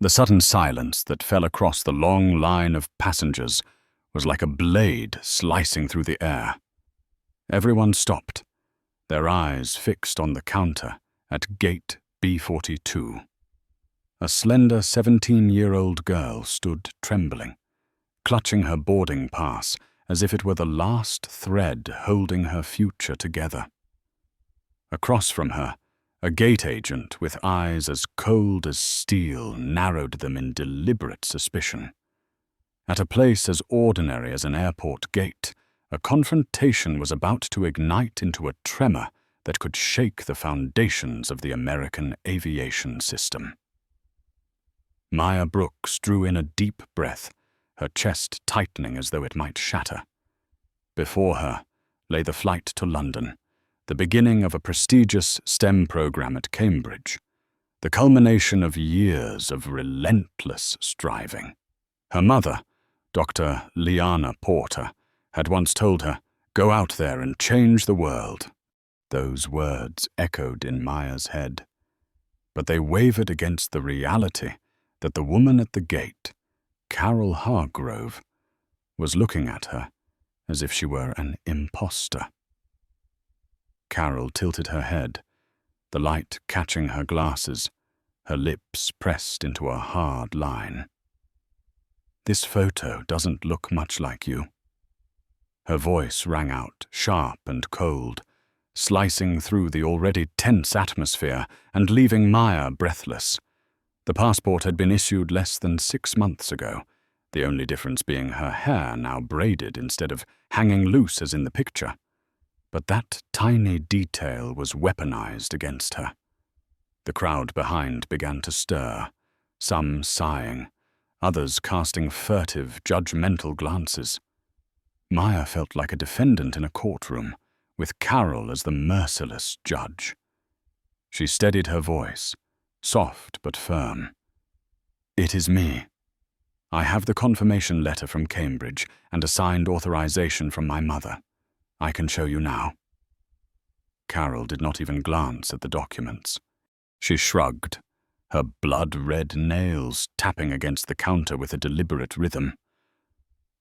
The sudden silence that fell across the long line of passengers was like a blade slicing through the air. Everyone stopped, their eyes fixed on the counter at gate B-42. A slender 17-year-old girl stood trembling, clutching her boarding pass as if it were the last thread holding her future together. Across from her, a gate agent with eyes as cold as steel narrowed them in deliberate suspicion. At a place as ordinary as an airport gate, a confrontation was about to ignite into a tremor that could shake the foundations of the American aviation system. Maya Brooks drew in a deep breath, her chest tightening as though it might shatter. Before her lay the flight to London, the beginning of a prestigious STEM program at Cambridge, the culmination of years of relentless striving. Her mother, Dr. Liana Porter, had once told her, "Go out there and change the world." Those words echoed in Maya's head, but they wavered against the reality that the woman at the gate, Carol Hargrove, was looking at her as if she were an imposter. Carol tilted her head, the light catching her glasses, her lips pressed into a hard line. "This photo doesn't look much like you." Her voice rang out, sharp and cold, slicing through the already tense atmosphere and leaving Maya breathless. The passport had been issued less than 6 months ago, the only difference being her hair now braided instead of hanging loose as in the picture. But that tiny detail was weaponized against her. The crowd behind began to stir, some sighing, others casting furtive, judgmental glances. Maya felt like a defendant in a courtroom, with Carol as the merciless judge. She steadied her voice, soft but firm. "It is me. I have the confirmation letter from Cambridge and a signed authorization from my mother. I can show you now." Carol did not even glance at the documents. She shrugged, her blood-red nails tapping against the counter with a deliberate rhythm.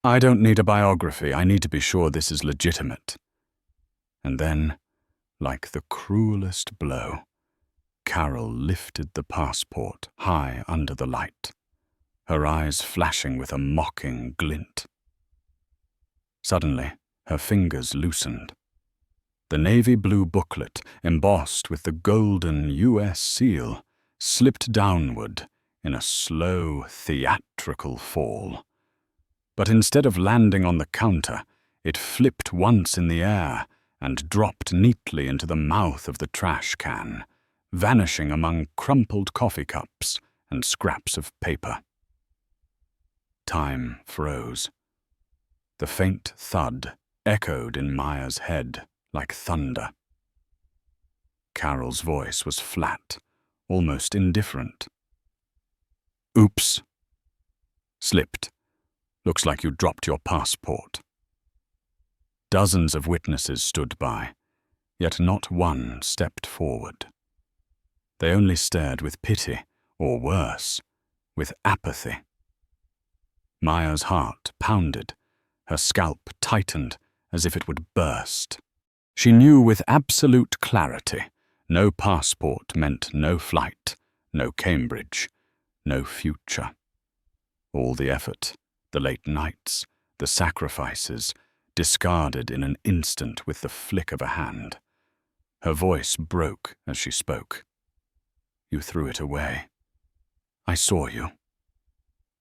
"I don't need a biography. I need to be sure this is legitimate." And then, like the cruelest blow, Carol lifted the passport high under the light, her eyes flashing with a mocking glint. Suddenly, her fingers loosened. The navy blue booklet, embossed with the golden U.S. seal, slipped downward in a slow, theatrical fall. But instead of landing on the counter, it flipped once in the air and dropped neatly into the mouth of the trash can, vanishing among crumpled coffee cups and scraps of paper. Time froze. The faint thud echoed in Maya's head like thunder. Carol's voice was flat, almost indifferent. "Oops. Slipped. Looks like you dropped your passport." Dozens of witnesses stood by, yet not one stepped forward. They only stared with pity, or worse, with apathy. Maya's heart pounded, her scalp tightened as if it would burst. She knew with absolute clarity no passport meant no flight, no Cambridge, no future. All the effort, the late nights, the sacrifices, discarded in an instant with the flick of a hand. Her voice broke as she spoke. "You threw it away. I saw you."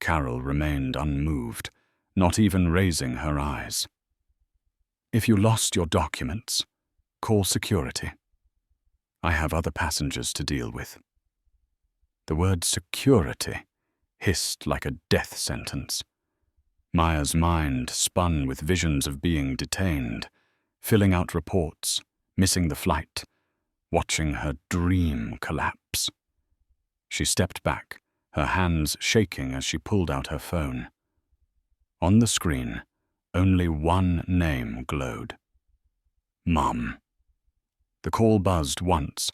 Carol remained unmoved, not even raising her eyes. "If you lost your documents, call security. I have other passengers to deal with." The word security hissed like a death sentence. Maya's mind spun with visions of being detained, filling out reports, missing the flight, watching her dream collapse. She stepped back, her hands shaking as she pulled out her phone. On the screen, only one name glowed. Mum. The call buzzed once,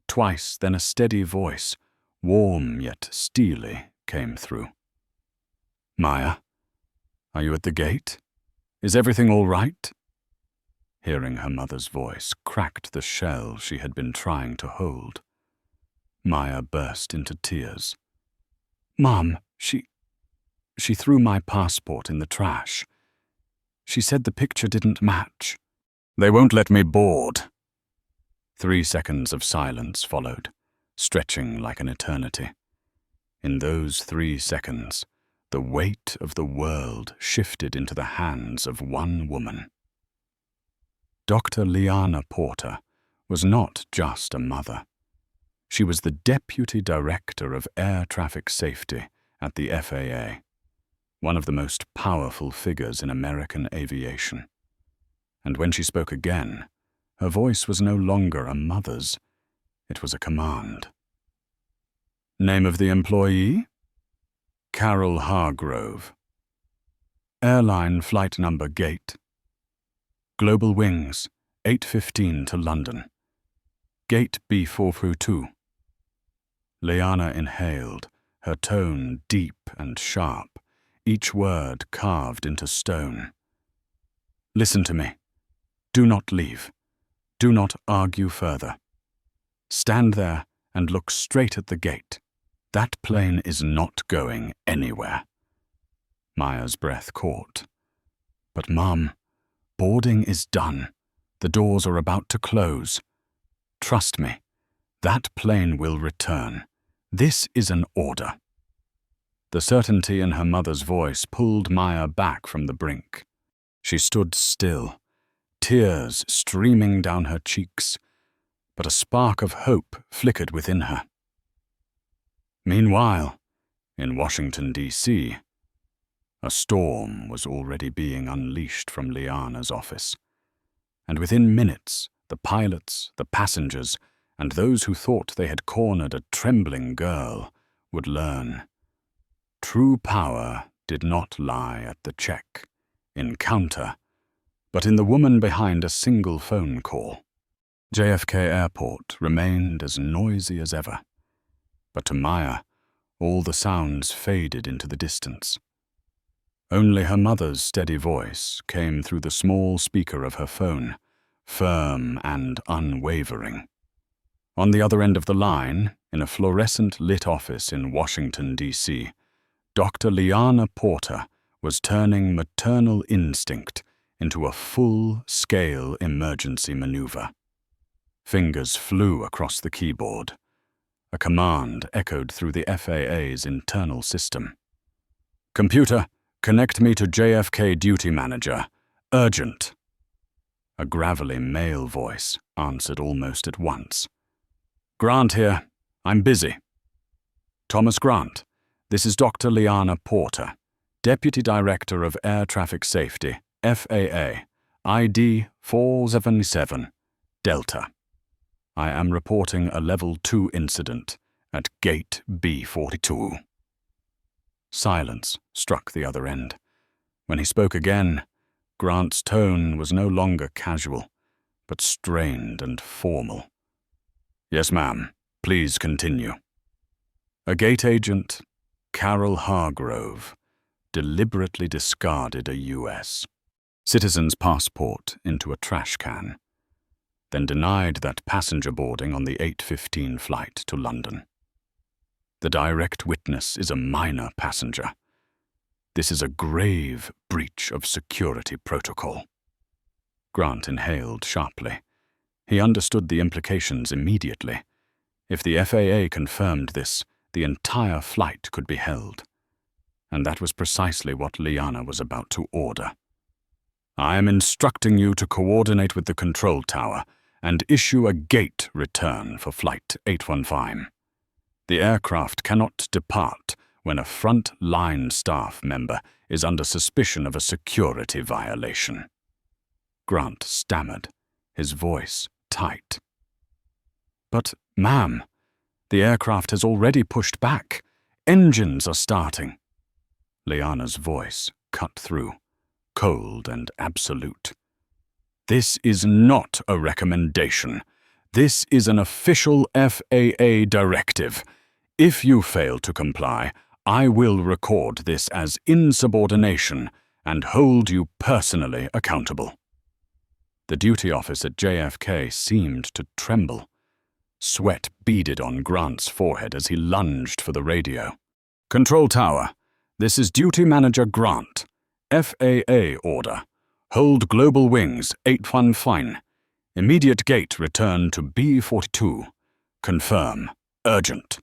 twice, then a steady voice, warm yet steely, came through. "Maya, are you at the gate? Is everything all right?" Hearing her mother's voice cracked the shell she had been trying to hold. Maya burst into tears. "Mom, she threw my passport in the trash. She said the picture didn't match." "They won't let me board." 3 seconds of silence followed, stretching like an eternity. In those 3 seconds, the weight of the world shifted into the hands of one woman. Dr. Liana Porter was not just a mother. She was the Deputy Director of Air Traffic Safety at the FAA, one of the most powerful figures in American aviation. And when she spoke again, her voice was no longer a mother's, it was a command. "Name of the employee?" "Carol Hargrove." "Airline flight number gate." "Global Wings, 8:15 to London. Gate B442. Liana inhaled, her tone deep and sharp, each word carved into stone. "Listen to me. Do not leave. Do not argue further. Stand there and look straight at the gate. That plane is not going anywhere." Maya's breath caught. "But Mom, boarding is done. The doors are about to close. Trust me, that plane will return. This is an order." The certainty in her mother's voice pulled Maya back from the brink. She stood still, tears streaming down her cheeks, but a spark of hope flickered within her. Meanwhile, in Washington, D.C., a storm was already being unleashed from Liana's office, and within minutes, the pilots, the passengers, and those who thought they had cornered a trembling girl would learn. True power did not lie at the check, in counter, but in the woman behind a single phone call. JFK Airport remained as noisy as ever, but to Maya, all the sounds faded into the distance. Only her mother's steady voice came through the small speaker of her phone, firm and unwavering. On the other end of the line, in a fluorescent-lit office in Washington, D.C., Dr. Liana Porter was turning maternal instinct into a full-scale emergency maneuver. Fingers flew across the keyboard. A command echoed through the FAA's internal system. "Computer, connect me to JFK Duty Manager. Urgent." A gravelly male voice answered almost at once. "Grant here. I'm busy." "Thomas Grant, this is Dr. Liana Porter, Deputy Director of Air Traffic Safety, FAA, ID 477, Delta. I am reporting a Level 2 incident at Gate B42. Silence struck the other end. When he spoke again, Grant's tone was no longer casual, but strained and formal. "Yes, ma'am. Please continue." A gate agent, Carol Hargrove, deliberately discarded a U.S. citizen's passport into a trash can, then denied that passenger boarding on the 8:15 flight to London. The direct witness is a minor passenger. This is a grave breach of security protocol. Grant inhaled sharply. He understood the implications immediately. If the FAA confirmed this, the entire flight could be held. And that was precisely what Liana was about to order. "I am instructing you to coordinate with the control tower and issue a gate return for Flight 815. The aircraft cannot depart when a front-line staff member is under suspicion of a security violation." Grant stammered, his voice tight. "But, ma'am, the aircraft has already pushed back. Engines are starting." Liana's voice cut through, cold and absolute. "This is not a recommendation. This is an official FAA directive. If you fail to comply, I will record this as insubordination and hold you personally accountable." The duty office at JFK seemed to tremble. Sweat beaded on Grant's forehead as he lunged for the radio. "Control Tower, this is Duty Manager Grant. FAA order. Hold global wings 815. Immediate gate return to B-42. Confirm. Urgent."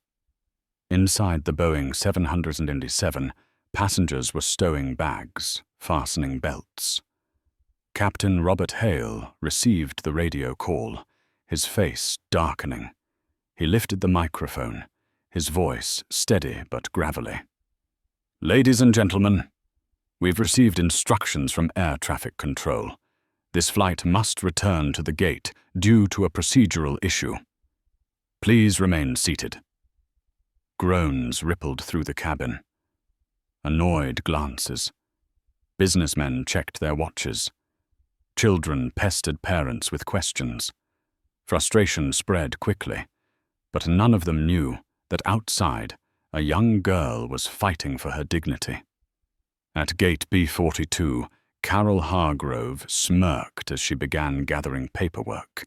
Inside the Boeing 787, passengers were stowing bags, fastening belts. Captain Robert Hale received the radio call, his face darkening. He lifted the microphone, his voice steady but gravelly. "Ladies and gentlemen, we've received instructions from air traffic control. This flight must return to the gate due to a procedural issue. Please remain seated." Groans rippled through the cabin. Annoyed glances. Businessmen checked their watches. Children pestered parents with questions. Frustration spread quickly, but none of them knew that outside, a young girl was fighting for her dignity. At gate B-42, Carol Hargrove smirked as she began gathering paperwork,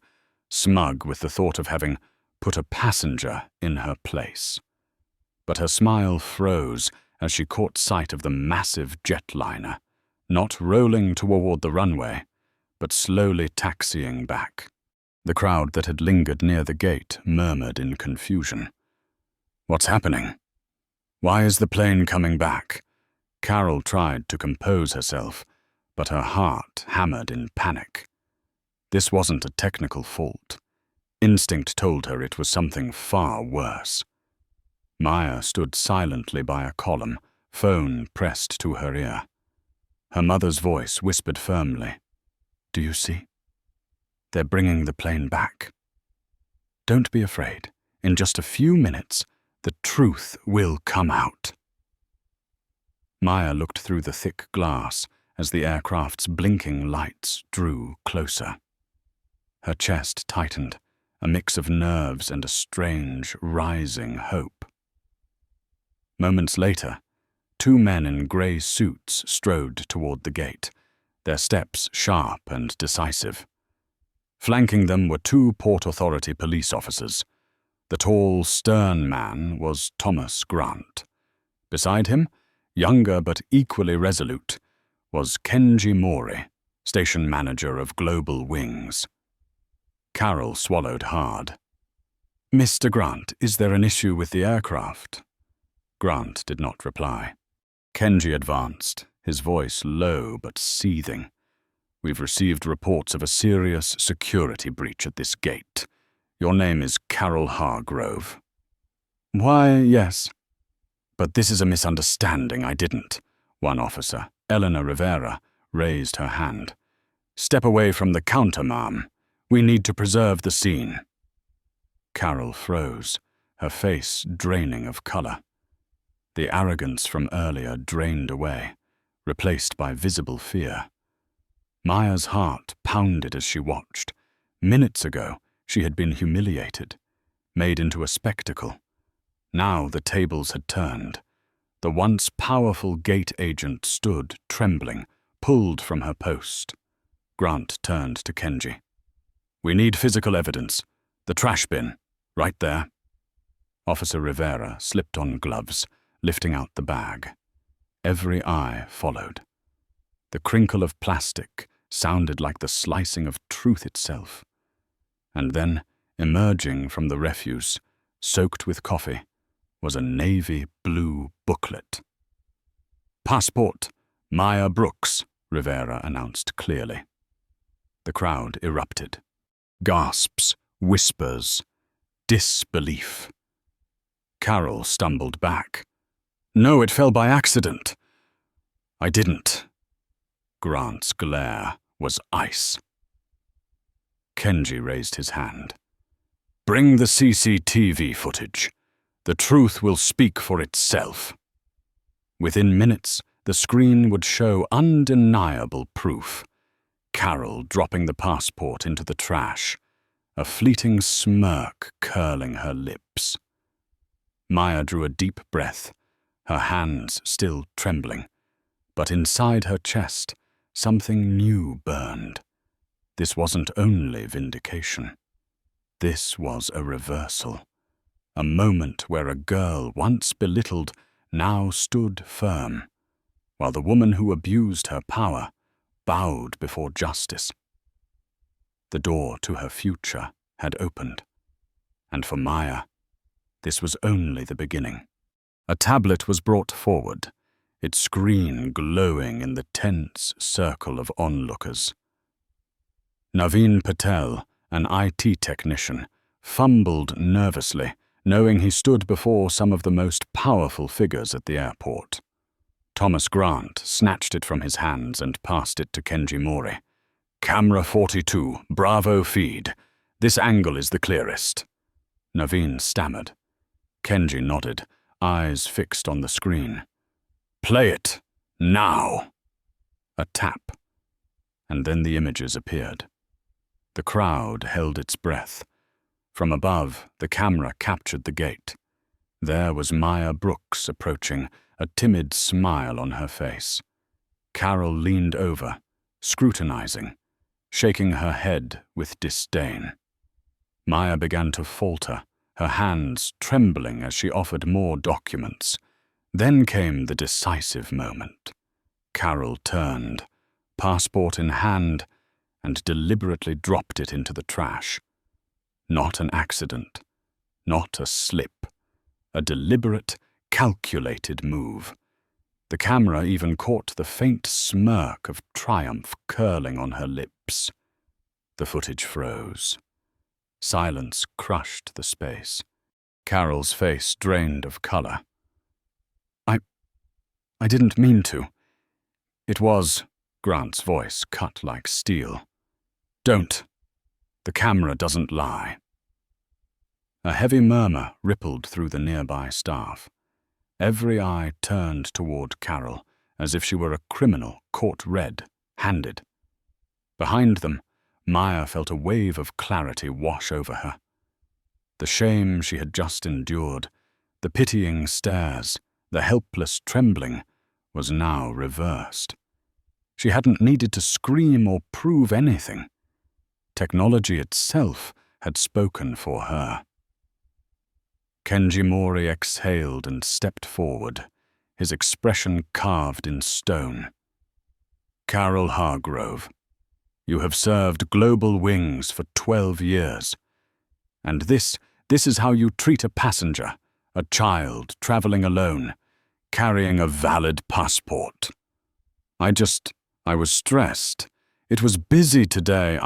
smug with the thought of having put a passenger in her place. But her smile froze as she caught sight of the massive jetliner, not rolling toward the runway, but slowly taxiing back. The crowd that had lingered near the gate murmured in confusion. "What's happening? Why is the plane coming back?" Carol tried to compose herself, but her heart hammered in panic. This wasn't a technical fault. Instinct told her it was something far worse. Maya stood silently by a column, phone pressed to her ear. Her mother's voice whispered firmly, "Do you see? They're bringing the plane back. Don't be afraid. In just a few minutes, the truth will come out." Maya looked through the thick glass as the aircraft's blinking lights drew closer. Her chest tightened, a mix of nerves and a strange, rising hope. Moments later, two men in grey suits strode toward the gate, their steps sharp and decisive. Flanking them were two Port Authority police officers. The tall, stern man was Thomas Grant. Beside him, younger but equally resolute, was Kenji Mori, station manager of Global Wings. Carol swallowed hard. "Mr. Grant, is there an issue with the aircraft?" Grant did not reply. Kenji advanced, his voice low but seething. "We've received reports of a serious security breach at this gate. Your name is Carol Hargrove." "Why, yes. But this is a misunderstanding, I didn't." One officer, Eleanor Rivera, raised her hand. "Step away from the counter, ma'am. We need to preserve the scene." Carol froze, her face draining of color. The arrogance from earlier drained away, replaced by visible fear. Maya's heart pounded as she watched. Minutes ago, she had been humiliated, made into a spectacle. Now the tables had turned. The once powerful gate agent stood, trembling, pulled from her post. Grant turned to Kenji. "We need physical evidence. The trash bin, right there." Officer Rivera slipped on gloves, lifting out the bag. Every eye followed. The crinkle of plastic sounded like the slicing of truth itself. And then, emerging from the refuse, soaked with coffee, was a navy blue booklet. "Passport, Maya Brooks," Rivera announced clearly. The crowd erupted. Gasps, whispers, disbelief. Carol stumbled back. "No, it fell by accident." "I didn't." Grant's glare was ice. Kenji raised his hand. "Bring the CCTV footage. The truth will speak for itself." Within minutes, the screen would show undeniable proof. Carol dropping the passport into the trash, a fleeting smirk curling her lips. Maya drew a deep breath, her hands still trembling, but inside her chest, something new burned. This wasn't only vindication. This was a reversal. A moment where a girl once belittled now stood firm, while the woman who abused her power bowed before justice. The door to her future had opened, and for Maya, this was only the beginning. A tablet was brought forward, its screen glowing in the tense circle of onlookers. Naveen Patel, an IT technician, fumbled nervously, knowing he stood before some of the most powerful figures at the airport. Thomas Grant snatched it from his hands and passed it to Kenji Mori. "Camera 42, Bravo feed. This angle is the clearest." Naveen stammered. Kenji nodded, eyes fixed on the screen. "Play it, now." A tap, and then the images appeared. The crowd held its breath. From above, the camera captured the gate. There was Maya Brooks approaching, a timid smile on her face. Carol leaned over, scrutinizing, shaking her head with disdain. Maya began to falter, her hands trembling as she offered more documents. Then came the decisive moment. Carol turned, passport in hand, and deliberately dropped it into the trash. Not an accident, not a slip, a deliberate, calculated move. The camera even caught the faint smirk of triumph curling on her lips. The footage froze. Silence crushed the space. Carol's face drained of color. I didn't mean to. It was, Grant's voice cut like steel. Don't. The camera doesn't lie. A heavy murmur rippled through the nearby staff. Every eye turned toward Carol, as if she were a criminal caught red-handed. Behind them, Maya felt a wave of clarity wash over her. The shame she had just endured, the pitying stares, the helpless trembling, was now reversed. She hadn't needed to scream or prove anything. Technology itself had spoken for her. Kenji Mori exhaled and stepped forward, his expression carved in stone. "Carol Hargrove, you have served Global Wings for 12 years. And this is how you treat a passenger, a child traveling alone, carrying a valid passport. I was stressed. It was busy today,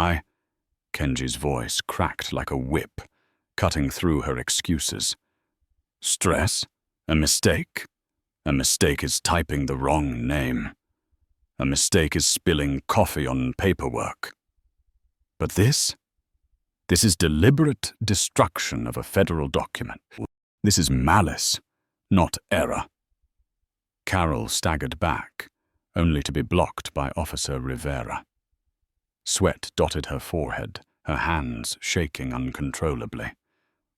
Kenji's voice cracked like a whip, cutting through her excuses. Stress? A mistake? A mistake is typing the wrong name. A mistake is spilling coffee on paperwork. But this is deliberate destruction of a federal document. This is malice, not error." Carol staggered back, only to be blocked by Officer Rivera. Sweat dotted her forehead, her hands shaking uncontrollably.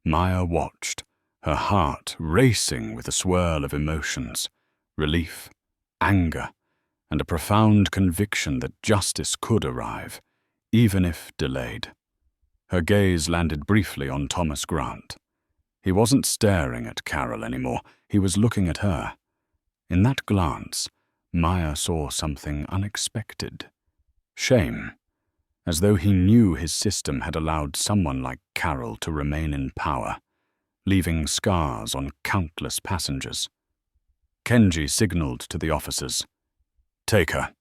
Maya watched, her heart racing with a swirl of emotions, relief, anger, and a profound conviction that justice could arrive, even if delayed. Her gaze landed briefly on Thomas Grant. He wasn't staring at Carol anymore, he was looking at her. In that glance, Maya saw something unexpected. Shame, as though he knew his system had allowed someone like Carol to remain in power, leaving scars on countless passengers. Kenji signaled to the officers. "Take her.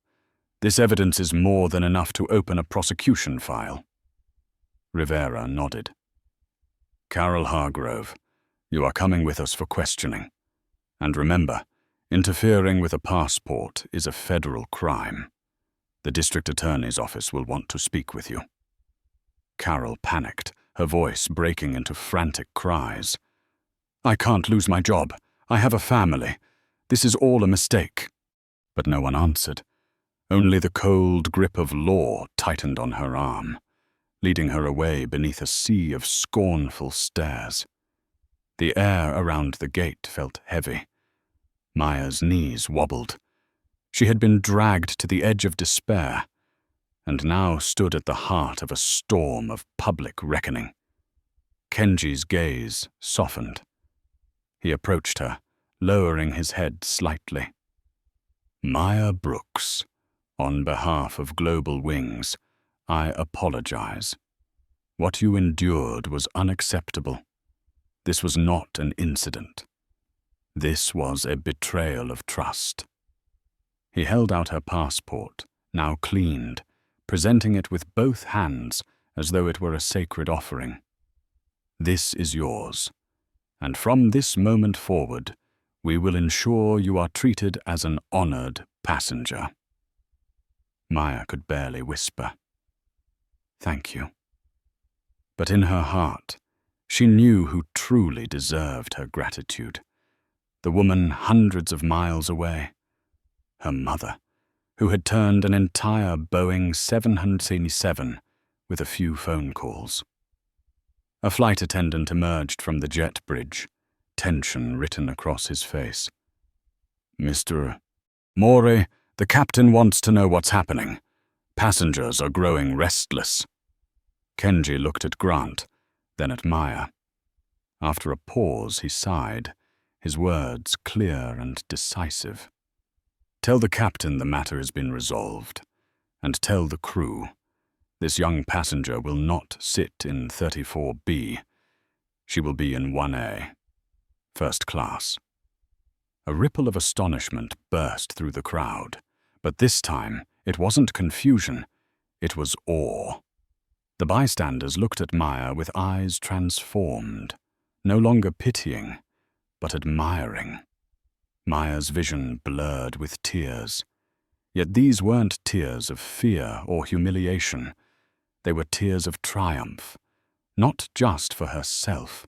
This evidence is more than enough to open a prosecution file." Rivera nodded. "Carol Hargrove, you are coming with us for questioning. And remember, interfering with a passport is a federal crime. The district attorney's office will want to speak with you." Carol panicked, her voice breaking into frantic cries. "I can't lose my job. I have a family. This is all a mistake." But no one answered. Only the cold grip of law tightened on her arm, leading her away beneath a sea of scornful stares. The air around the gate felt heavy. Maya's knees wobbled. She had been dragged to the edge of despair, and now stood at the heart of a storm of public reckoning. Kenji's gaze softened. He approached her, lowering his head slightly. "Maya Brooks, on behalf of Global Wings, I apologize. What you endured was unacceptable. This was not an incident. This was a betrayal of trust." He held out her passport, now cleaned, presenting it with both hands as though it were a sacred offering. "This is yours, and from this moment forward, we will ensure you are treated as an honored passenger." Maya could barely whisper, "Thank you." But in her heart, she knew who truly deserved her gratitude. The woman hundreds of miles away. Her mother, who had turned an entire Boeing 787 with a few phone calls. A flight attendant emerged from the jet bridge, tension written across his face. "Mr. Mori, the captain wants to know what's happening. Passengers are growing restless." Kenji looked at Grant, then at Maya. After a pause, he sighed, his words clear and decisive. "Tell the captain the matter has been resolved, and tell the crew. This young passenger will not sit in 34B. She will be in 1A, first class." A ripple of astonishment burst through the crowd, but this time it wasn't confusion, it was awe. The bystanders looked at Maya with eyes transformed, no longer pitying, but admiring. Maya's vision blurred with tears. Yet these weren't tears of fear or humiliation. They were tears of triumph, not just for herself,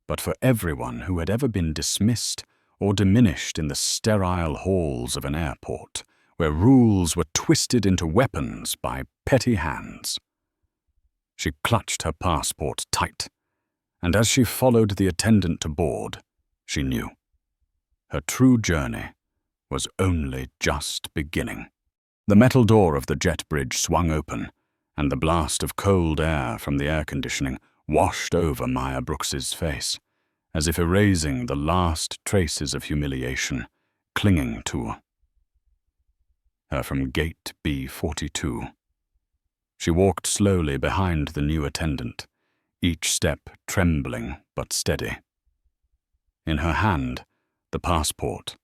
but for everyone who had ever been dismissed or diminished in the sterile halls of an airport, where rules were twisted into weapons by petty hands. She clutched her passport tight, and as she followed the attendant to board, she knew. Her true journey was only just beginning. The metal door of the jet bridge swung open, and the blast of cold air from the air conditioning washed over Maya Brooks's face, as if erasing the last traces of humiliation clinging to her from gate B42. She walked slowly behind the new attendant, each step trembling but steady. In her hand, the passport,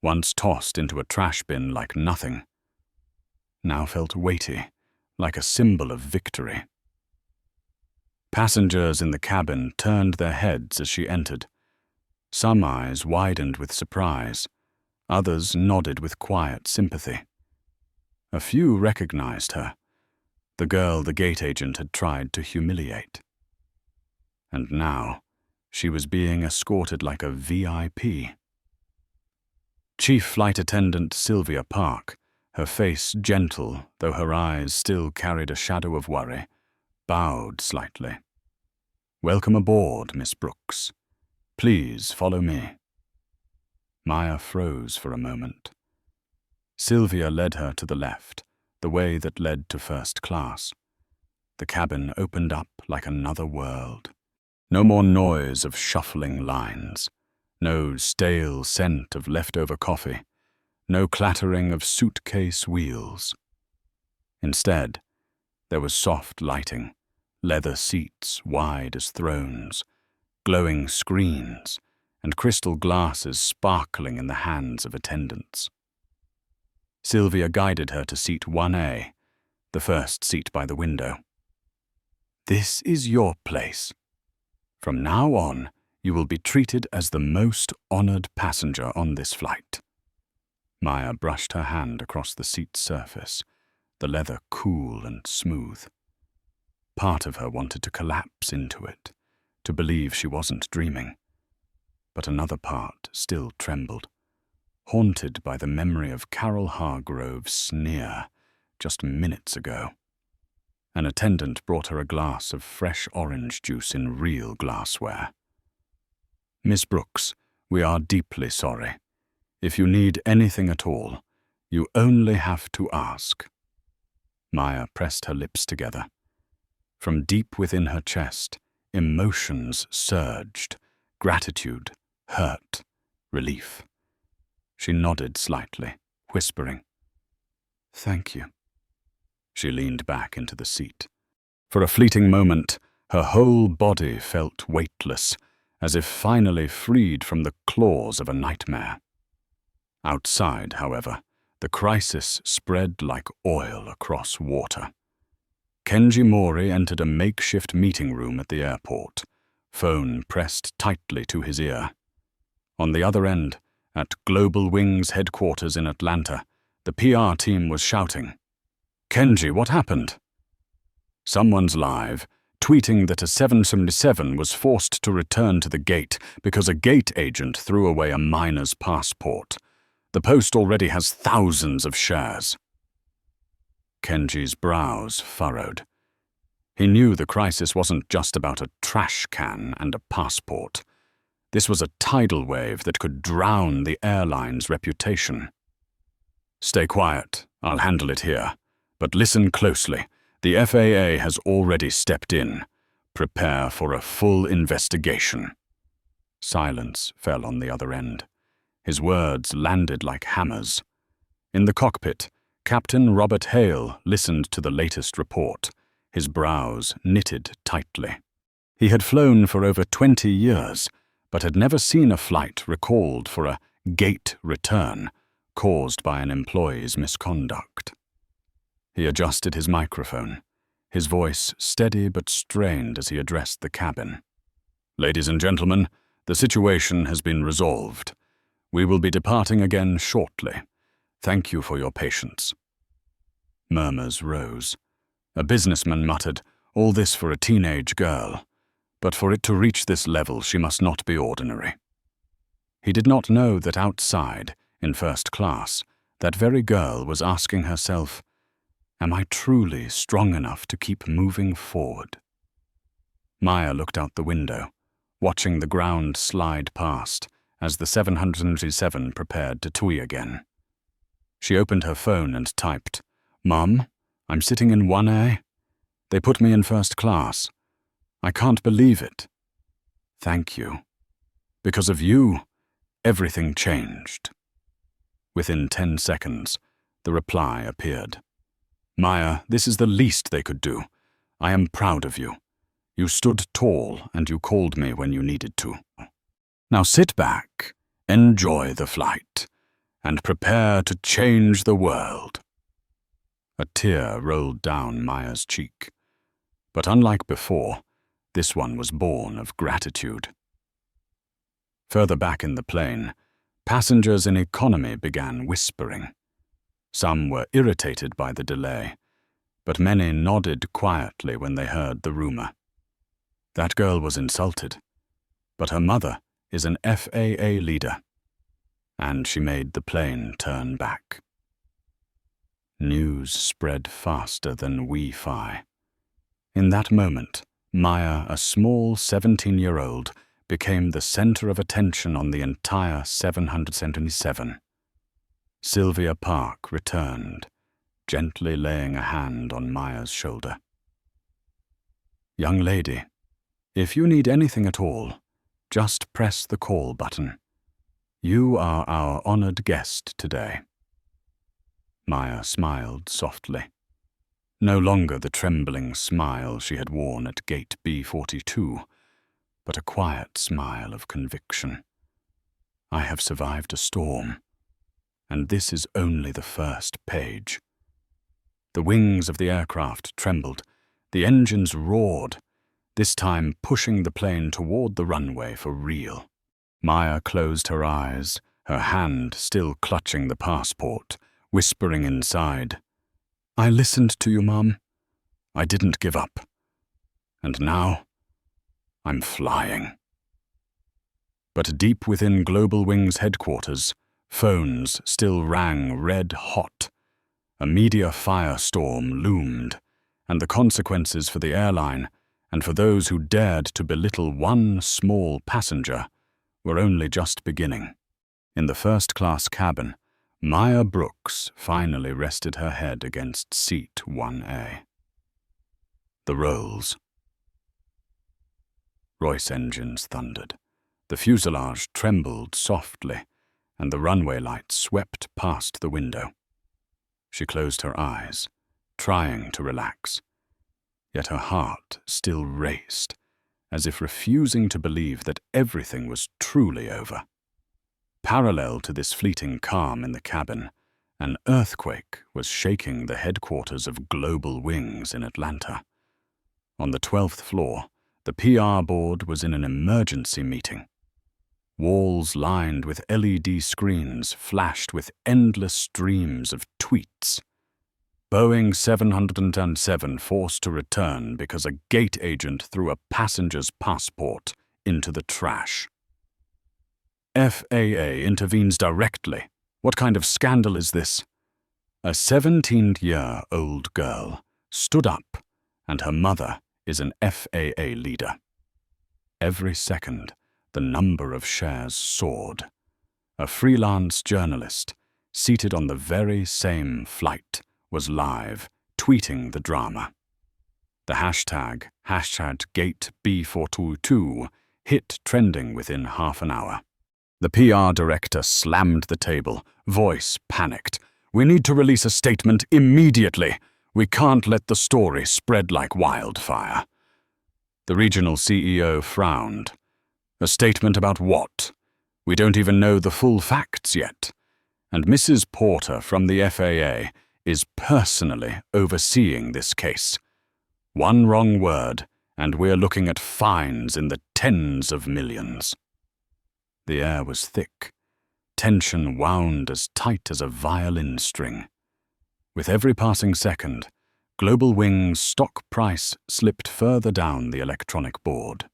once tossed into a trash bin like nothing, now felt weighty, like a symbol of victory. Passengers in the cabin turned their heads as she entered. Some eyes widened with surprise, others nodded with quiet sympathy. A few recognized her, the girl the gate agent had tried to humiliate. And now, she was being escorted like a VIP. Chief Flight Attendant Sylvia Park, her face gentle though her eyes still carried a shadow of worry, bowed slightly. "Welcome aboard, Miss Brooks. Please follow me." Maya froze for a moment. Sylvia led her to the left, the way that led to first class. The cabin opened up like another world. No more noise of shuffling lines, no stale scent of leftover coffee, no clattering of suitcase wheels. Instead, there was soft lighting, leather seats wide as thrones, glowing screens, and crystal glasses sparkling in the hands of attendants. Sylvia guided her to seat 1A, the first seat by the window. "This is your place. From now on, you will be treated as the most honored passenger on this flight." Maya brushed her hand across the seat's surface, the leather cool and smooth. Part of her wanted to collapse into it, to believe she wasn't dreaming. But another part still trembled, haunted by the memory of Carol Hargrove's sneer just minutes ago. An attendant brought her a glass of fresh orange juice in real glassware. "Miss Brooks, we are deeply sorry. If you need anything at all, you only have to ask. Maya pressed her lips together. From deep within her chest, emotions surged: gratitude, hurt, relief. She nodded slightly, whispering, "Thank you." She leaned back into the seat. For a fleeting moment, her whole body felt weightless, as if finally freed from the claws of a nightmare. Outside, however, the crisis spread like oil across water. Kenji Mori entered a makeshift meeting room at the airport, phone pressed tightly to his ear. On the other end, at Global Wings headquarters in Atlanta, the PR team was shouting, "Kenji, what happened?" "Someone's live, tweeting that a 777 was forced to return to the gate because a gate agent threw away a miner's passport. The Post already has thousands of shares." Kenji's brows furrowed. He knew the crisis wasn't just about a trash can and a passport. This was a tidal wave that could drown the airline's reputation. "Stay quiet, I'll handle it here. But listen closely. The FAA has already stepped in. Prepare for a full investigation." Silence fell on the other end. His words landed like hammers. In the cockpit, Captain Robert Hale listened to the latest report, his brows knitted tightly. He had flown for over 20 years, but had never seen a flight recalled for a gate return caused by an employee's misconduct. He adjusted his microphone, his voice steady but strained as he addressed the cabin. "Ladies and gentlemen, the situation has been resolved. We will be departing again shortly. Thank you for your patience." Murmurs rose. A businessman muttered, "All this for a teenage girl. But for it to reach this level, she must not be ordinary." He did not know that outside, in first class, that very girl was asking herself, "Am I truly strong enough to keep moving forward?" Maya looked out the window, watching the ground slide past as the 777 prepared to twee again. She opened her phone and typed, "Mom, I'm sitting in 1A. They put me in first class. I can't believe it. Thank you. Because of you, everything changed." Within 10 seconds, the reply appeared. "Maya, this is the least they could do. I am proud of you. You stood tall and you called me when you needed to. Now sit back, enjoy the flight, and prepare to change the world." A tear rolled down Maya's cheek. But unlike before, this one was born of gratitude. Further back in the plane, passengers in economy began whispering. Some were irritated by the delay, but many nodded quietly when they heard the rumor. That girl was insulted, but her mother is an FAA leader, and she made the plane turn back. News spread faster than Wi-Fi. In that moment, Maya, a small 17-year-old, became the center of attention on the entire 777. Sylvia Park returned, gently laying a hand on Maya's shoulder. "Young lady, if you need anything at all, just press the call button. You are our honored guest today." Maya smiled softly. No longer the trembling smile she had worn at gate B42, but a quiet smile of conviction. "I have survived a storm, and this is only the first page." The wings of the aircraft trembled, the engines roared, this time pushing the plane toward the runway for real. Maya closed her eyes, her hand still clutching the passport, whispering inside, "I listened to you, Mom. I didn't give up. And now, I'm flying." But deep within Global Wings headquarters, phones still rang red hot. A media firestorm loomed, and the consequences for the airline and for those who dared to belittle one small passenger were only just beginning. In the first-class cabin, Maya Brooks finally rested her head against seat 1A. The rolls. Royce engines thundered. The fuselage trembled softly, and the runway lights swept past the window. She closed her eyes, trying to relax. Yet her heart still raced, as if refusing to believe that everything was truly over. Parallel to this fleeting calm in the cabin, an earthquake was shaking the headquarters of Global Wings in Atlanta. On the 12th floor, the PR board was in an emergency meeting. Walls lined with LED screens flashed with endless streams of tweets. Boeing 707 forced to return because a gate agent threw a passenger's passport into the trash. FAA intervenes directly. What kind of scandal is this? A 17-year-old girl stood up, and her mother is an FAA leader. Every second, the number of shares soared. A freelance journalist, seated on the very same flight, was live, tweeting the drama. The hashtag #GateB422 hit trending within half an hour. The PR director slammed the table, voice panicked. "We need to release a statement immediately. We can't let the story spread like wildfire." The regional CEO frowned. "A statement about what? We don't even know the full facts yet. And Mrs. Porter from the FAA is personally overseeing this case. One wrong word, and we're looking at fines in the tens of millions." The air was thick. Tension wound as tight as a violin string. With every passing second, Global Wings' stock price slipped further down the electronic board.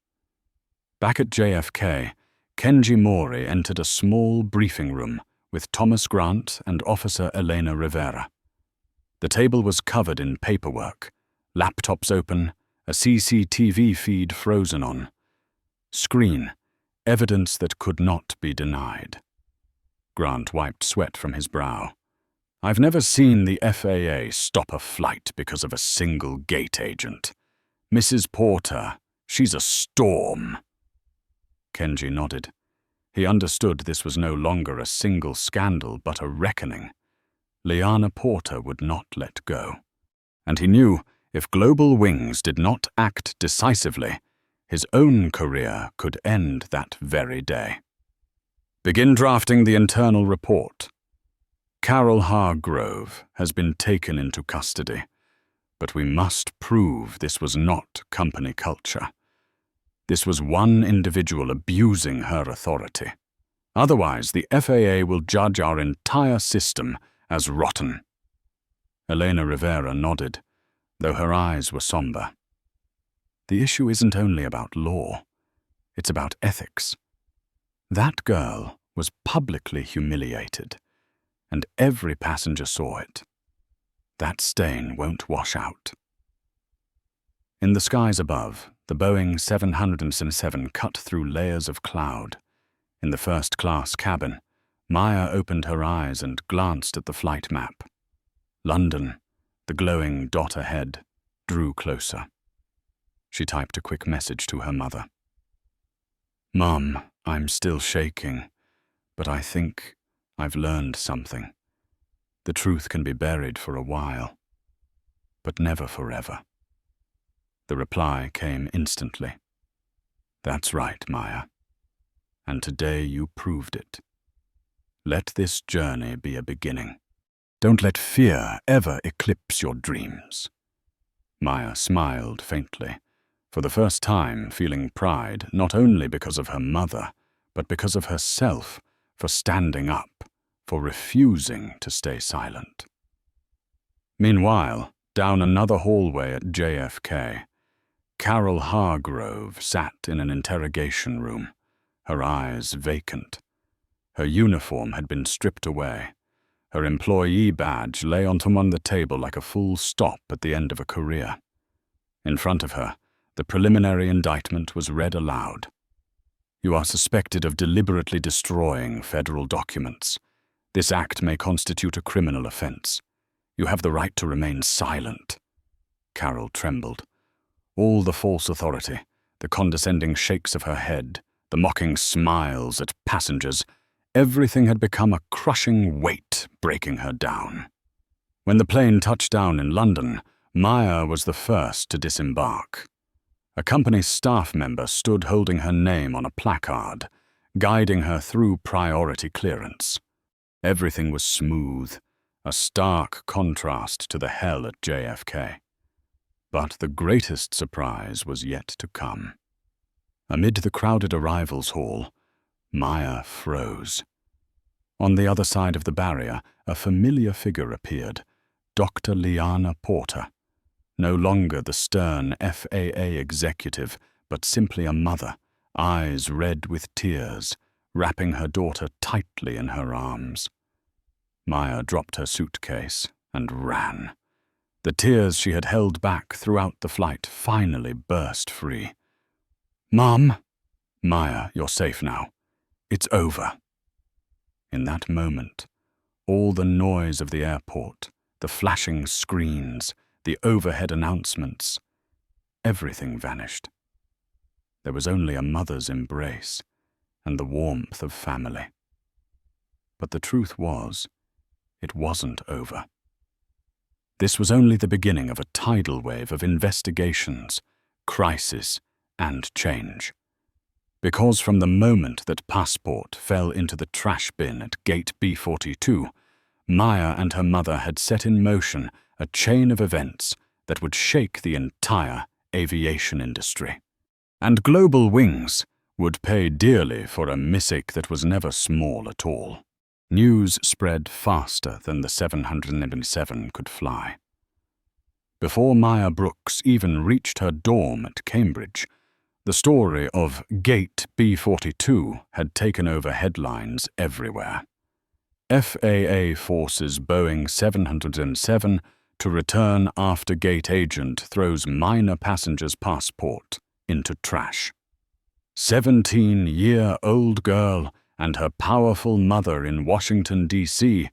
Back at JFK, Kenji Mori entered a small briefing room with Thomas Grant and Officer Elena Rivera. The table was covered in paperwork, laptops open, a CCTV feed frozen on. Screen, evidence that could not be denied. Grant wiped sweat from his brow. "I've never seen the FAA stop a flight because of a single gate agent. Mrs. Porter, she's a storm." Kenji nodded. He understood this was no longer a single scandal but a reckoning. Liana Porter would not let go. And he knew if Global Wings did not act decisively, his own career could end that very day. "Begin drafting the internal report. Carol Hargrove has been taken into custody, but we must prove this was not company culture. This was one individual abusing her authority. Otherwise, the FAA will judge our entire system as rotten." Elena Rivera nodded, though her eyes were somber. "The issue isn't only about law. It's about ethics. That girl was publicly humiliated, and every passenger saw it. That stain won't wash out." In the skies above, the Boeing 707 cut through layers of cloud. In the first-class cabin, Maya opened her eyes and glanced at the flight map. London, the glowing dot ahead, drew closer. She typed a quick message to her mother. "Mom, I'm still shaking, but I think I've learned something. The truth can be buried for a while, but never forever." The reply came instantly. "That's right, Maya. And today you proved it. Let this journey be a beginning. Don't let fear ever eclipse your dreams." Maya smiled faintly, for the first time feeling pride not only because of her mother, but because of herself, for standing up, for refusing to stay silent. Meanwhile, down another hallway at JFK, Carol Hargrove sat in an interrogation room, her eyes vacant. Her uniform had been stripped away. Her employee badge lay on the table like a full stop at the end of a career. In front of her, the preliminary indictment was read aloud. You are suspected of deliberately destroying federal documents. This act may constitute a criminal offense. You have the right to remain silent." Carol trembled. All the false authority, the condescending shakes of her head, the mocking smiles at passengers, everything had become a crushing weight breaking her down. When the plane touched down in London, Maya was the first to disembark. A company staff member stood holding her name on a placard, guiding her through priority clearance. Everything was smooth, a stark contrast to the hell at JFK. But the greatest surprise was yet to come. Amid the crowded arrivals hall, Maya froze. On the other side of the barrier, a familiar figure appeared, Dr. Liana Porter. No longer the stern FAA executive, but simply a mother, eyes red with tears, wrapping her daughter tightly in her arms. Maya dropped her suitcase and ran. The tears she had held back throughout the flight finally burst free. "Mom!" "Maya, you're safe now. It's over." In that moment, all the noise of the airport, the flashing screens, the overhead announcements, everything vanished. There was only a mother's embrace and the warmth of family. But the truth was, it wasn't over. This was only the beginning of a tidal wave of investigations, crisis, and change. Because from the moment that Passport fell into the trash bin at Gate B42, Maya and her mother had set in motion a chain of events that would shake the entire aviation industry. And Global Wings would pay dearly for a mistake that was never small at all. News spread faster than the 777 could fly. Before Maya Brooks even reached her dorm at Cambridge, the story of Gate B42 had taken over headlines everywhere. FAA forces Boeing 707 to return after gate agent throws minor passenger's passport into trash. 17-year-old girl and her powerful mother in Washington, D.C.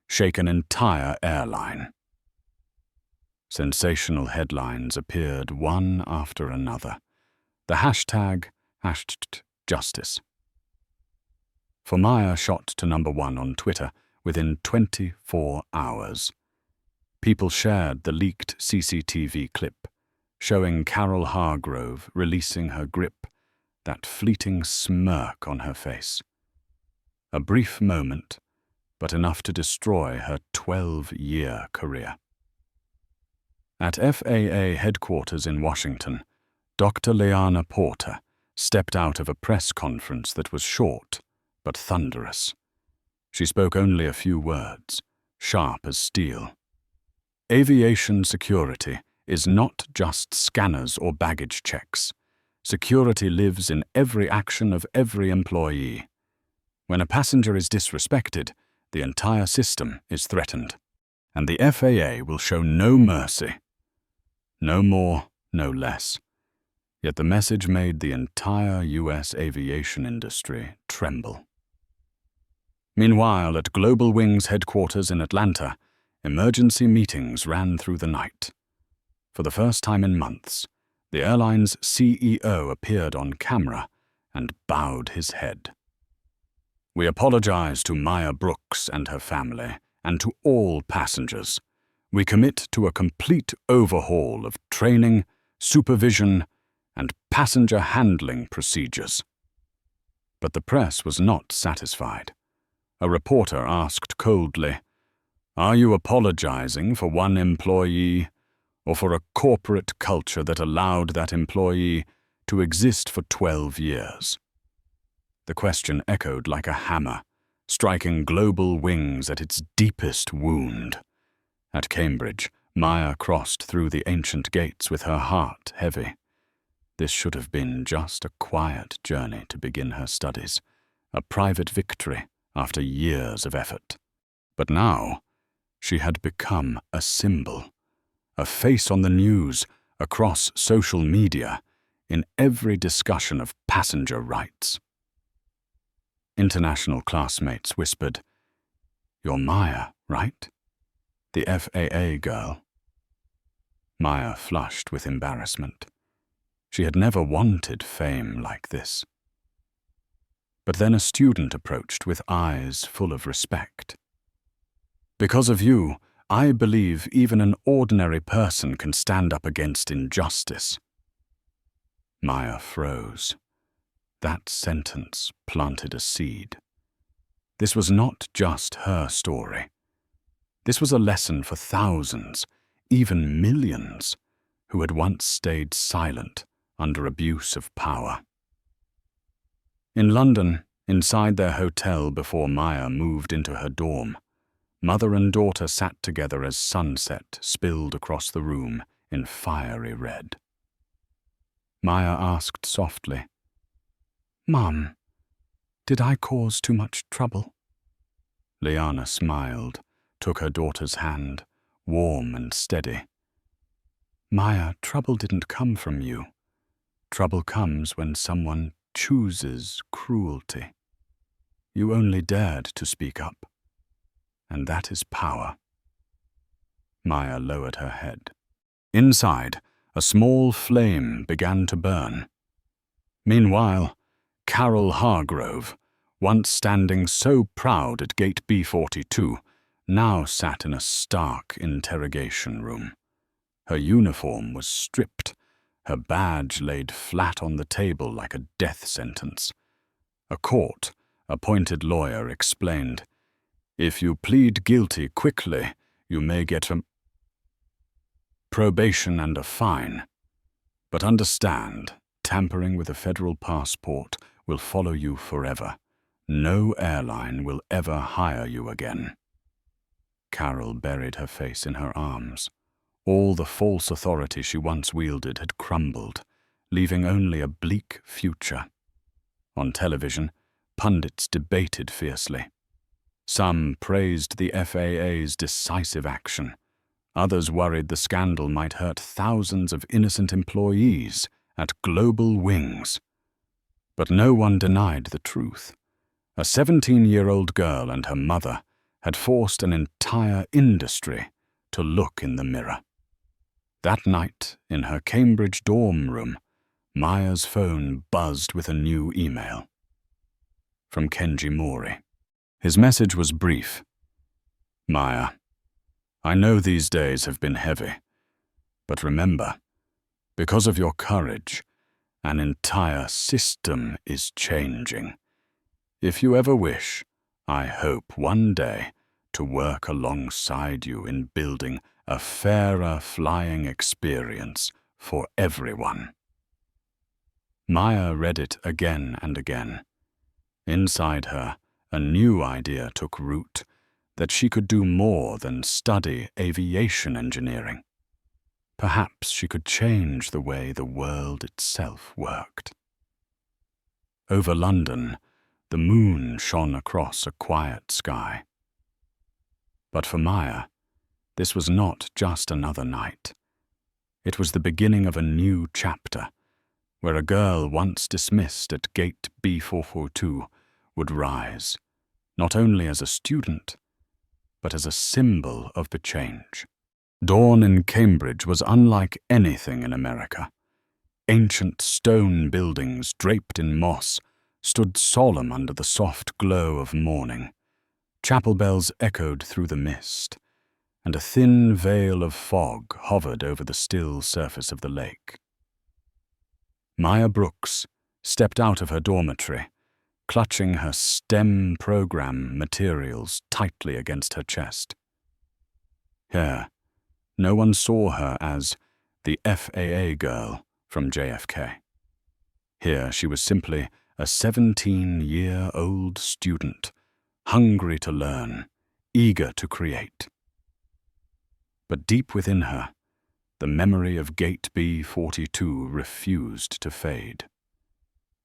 shake an entire airline. Sensational headlines appeared one after another. The hashtag #justice. For Maya shot to #1 on Twitter within 24 hours. People shared the leaked CCTV clip, showing Carol Hargrove releasing her grip, that fleeting smirk on her face. A brief moment, but enough to destroy her 12-year career. At FAA headquarters in Washington, Dr. Liana Porter stepped out of a press conference that was short but thunderous. She spoke only a few words, sharp as steel. Aviation security is not just scanners or baggage checks. Security lives in every action of every employee. When a passenger is disrespected, the entire system is threatened. And the FAA will show no mercy. No more, no less. Yet the message made the entire U.S. aviation industry tremble. Meanwhile, at Global Wings headquarters in Atlanta, emergency meetings ran through the night. For the first time in months, the airline's CEO appeared on camera and bowed his head. "We apologize to Maya Brooks and her family, and to all passengers. We commit to a complete overhaul of training, supervision, and passenger handling procedures." But the press was not satisfied. A reporter asked coldly, "Are you apologizing for one employee, or for a corporate culture that allowed that employee to exist for 12 years?" The question echoed like a hammer, striking Global Wings at its deepest wound. At Cambridge, Maya crossed through the ancient gates with her heart heavy. This should have been just a quiet journey to begin her studies, a private victory after years of effort. But now, she had become a symbol, a face on the news, across social media, in every discussion of passenger rights. International classmates whispered, "You're Maya, right? The FAA girl." Maya flushed with embarrassment. She had never wanted fame like this. But then a student approached with eyes full of respect. "Because of you, I believe even an ordinary person can stand up against injustice." Maya froze. That sentence planted a seed. This was not just her story. This was a lesson for thousands, even millions, who had once stayed silent under abuse of power. In London, inside their hotel before Maya moved into her dorm, mother and daughter sat together as sunset spilled across the room in fiery red. Maya asked softly, "Mum, did I cause too much trouble?" Liana smiled, took her daughter's hand, warm and steady. "Maya, trouble didn't come from you. Trouble comes when someone chooses cruelty. You only dared to speak up, and that is power." Maya lowered her head. Inside, a small flame began to burn. Meanwhile, Carol Hargrove, once standing so proud at gate B42, now sat in a stark interrogation room. Her uniform was stripped, her badge laid flat on the table like a death sentence. A court-appointed lawyer explained, "If you plead guilty quickly, you may get probation and a fine. But understand, tampering with a federal passport will follow you forever. No airline will ever hire you again." Carol buried her face in her arms. All the false authority she once wielded had crumbled, leaving only a bleak future. On television, pundits debated fiercely. Some praised the FAA's decisive action. Others worried the scandal might hurt thousands of innocent employees at Global Wings. But no one denied the truth. A 17-year-old girl and her mother had forced an entire industry to look in the mirror. That night, in her Cambridge dorm room, Maya's phone buzzed with a new email. From Kenji Mori. His message was brief. "Maya, I know these days have been heavy, but remember, because of your courage, an entire system is changing. If you ever wish, I hope one day to work alongside you in building a fairer flying experience for everyone." Maya read it again and again. Inside her, a new idea took root, that she could do more than study aviation engineering. Perhaps she could change the way the world itself worked. Over London, the moon shone across a quiet sky. But for Maya, this was not just another night. It was the beginning of a new chapter, where a girl once dismissed at gate B442 would rise, not only as a student, but as a symbol of the change. Dawn in Cambridge was unlike anything in America. Ancient stone buildings draped in moss stood solemn under the soft glow of morning. Chapel bells echoed through the mist, and a thin veil of fog hovered over the still surface of the lake. Maya Brooks stepped out of her dormitory, clutching her STEM program materials tightly against her chest. Here, no one saw her as the FAA girl from JFK. Here she was simply a 17-year-old student, hungry to learn, eager to create. But deep within her, the memory of Gate B42 refused to fade.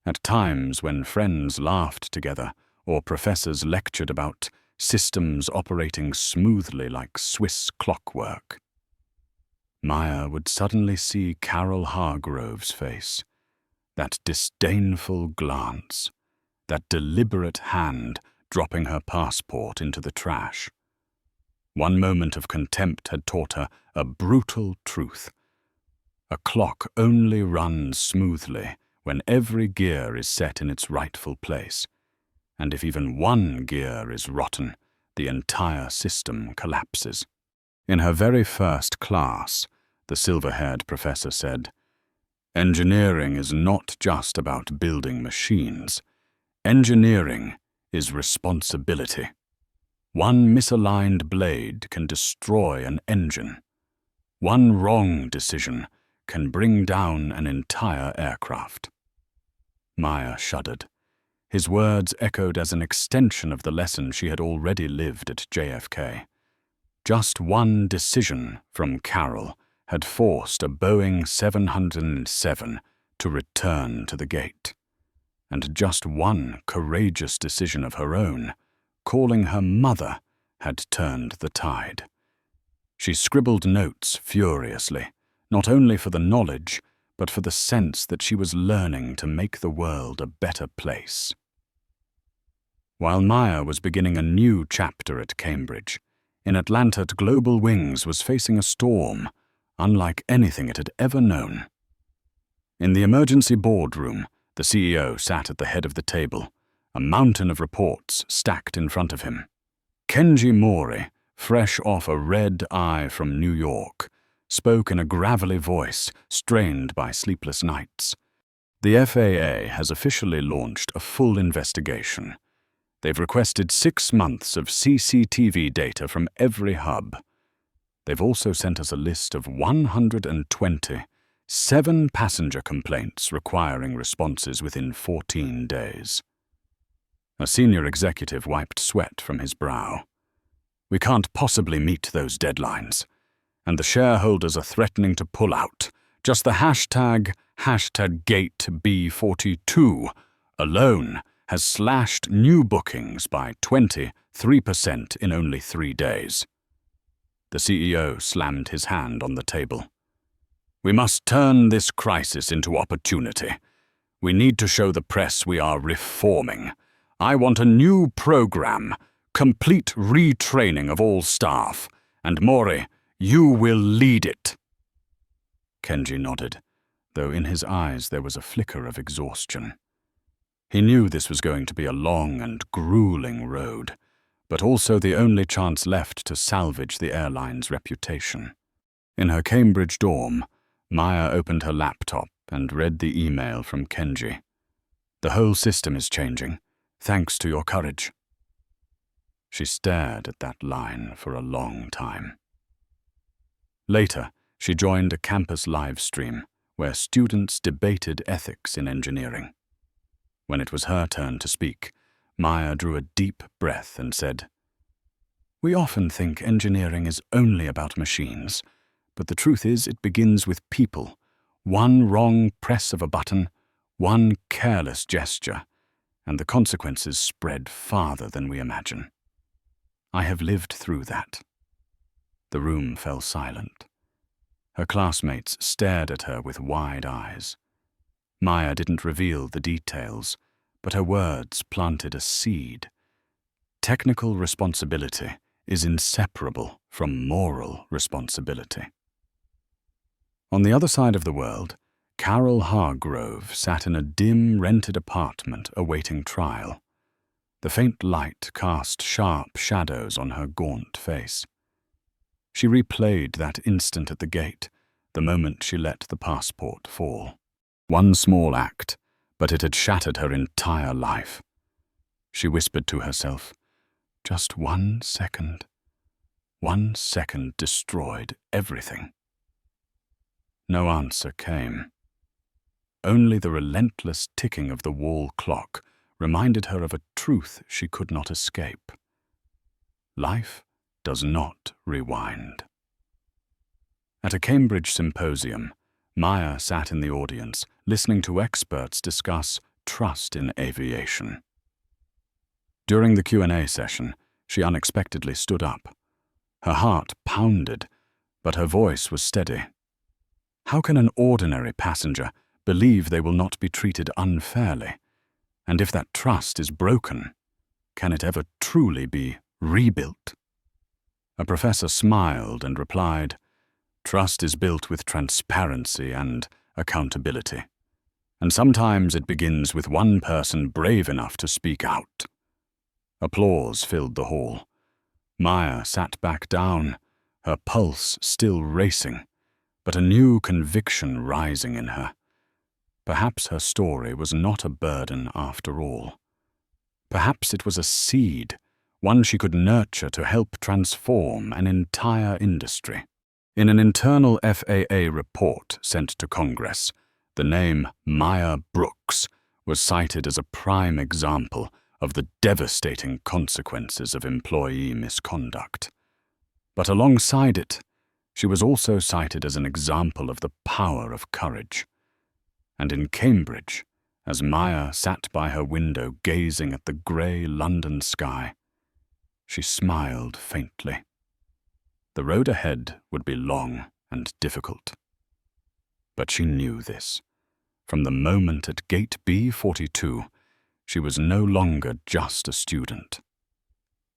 At times when friends laughed together or professors lectured about systems operating smoothly like Swiss clockwork, Maya would suddenly see Carol Hargrove's face, that disdainful glance, that deliberate hand dropping her passport into the trash. One moment of contempt had taught her a brutal truth. A clock only runs smoothly when every gear is set in its rightful place, and if even one gear is rotten, the entire system collapses. In her very first class, the silver-haired professor said, "Engineering is not just about building machines. Engineering is responsibility. One misaligned blade can destroy an engine. One wrong decision can bring down an entire aircraft." Maya shuddered. His words echoed as an extension of the lesson she had already lived at JFK. Just one decision from Carol had forced a Boeing 707 to return to the gate. And just one courageous decision of her own, calling her mother, had turned the tide. She scribbled notes furiously, not only for the knowledge, but for the sense that she was learning to make the world a better place. While Maya was beginning a new chapter at Cambridge, in Atlanta, Global Wings was facing a storm unlike anything it had ever known. In the emergency boardroom, the CEO sat at the head of the table, a mountain of reports stacked in front of him. Kenji Mori, fresh off a red eye from New York, spoke in a gravelly voice strained by sleepless nights. The FAA has officially launched a full investigation. They've requested 6 months of CCTV data from every hub. They've also sent us a list of 120 7-passenger complaints requiring responses within 14 days. A senior executive wiped sweat from his brow. "We can't possibly meet those deadlines, and the shareholders are threatening to pull out. Just the hashtag #GateB42 alone has slashed new bookings by 23% in only 3 days. The CEO slammed his hand on the table. "We must turn this crisis into opportunity. We need to show the press we are reforming. I want a new program, complete retraining of all staff, and Mori, you will lead it." Kenji nodded, though in his eyes there was a flicker of exhaustion. He knew this was going to be a long and grueling road, but also the only chance left to salvage the airline's reputation. In her Cambridge dorm, Maya opened her laptop and read the email from Kenji. "The whole system is changing, thanks to your courage." She stared at that line for a long time. Later, she joined a campus live stream where students debated ethics in engineering. When it was her turn to speak, Maya drew a deep breath and said, "We often think engineering is only about machines, but the truth is it begins with people. One wrong press of a button, one careless gesture, and the consequences spread farther than we imagine. I have lived through that." The room fell silent. Her classmates stared at her with wide eyes. Maya didn't reveal the details, but her words planted a seed. Technical responsibility is inseparable from moral responsibility. On the other side of the world, Carol Hargrove sat in a dim, rented apartment awaiting trial. The faint light cast sharp shadows on her gaunt face. She replayed that instant at the gate, the moment she let the passport fall. One small act, but it had shattered her entire life. She whispered to herself, "Just 1 second. 1 second destroyed everything." No answer came. Only the relentless ticking of the wall clock reminded her of a truth she could not escape. Life does not rewind. At a Cambridge symposium, Maya sat in the audience, listening to experts discuss trust in aviation. During the Q&A session, she unexpectedly stood up. Her heart pounded, but her voice was steady. How can an ordinary passenger believe they will not be treated unfairly? And if that trust is broken, can it ever truly be rebuilt? A professor smiled and replied, "Trust is built with transparency and accountability. And sometimes it begins with one person brave enough to speak out." Applause filled the hall. Maya sat back down, her pulse still racing, but a new conviction rising in her. Perhaps her story was not a burden after all. Perhaps it was a seed, one she could nurture to help transform an entire industry. In an internal FAA report sent to Congress, the name Maya Brooks was cited as a prime example of the devastating consequences of employee misconduct. But alongside it, she was also cited as an example of the power of courage. And in Cambridge, as Maya sat by her window gazing at the grey London sky, she smiled faintly. The road ahead would be long and difficult. But she knew this. From the moment at Gate B42, she was no longer just a student.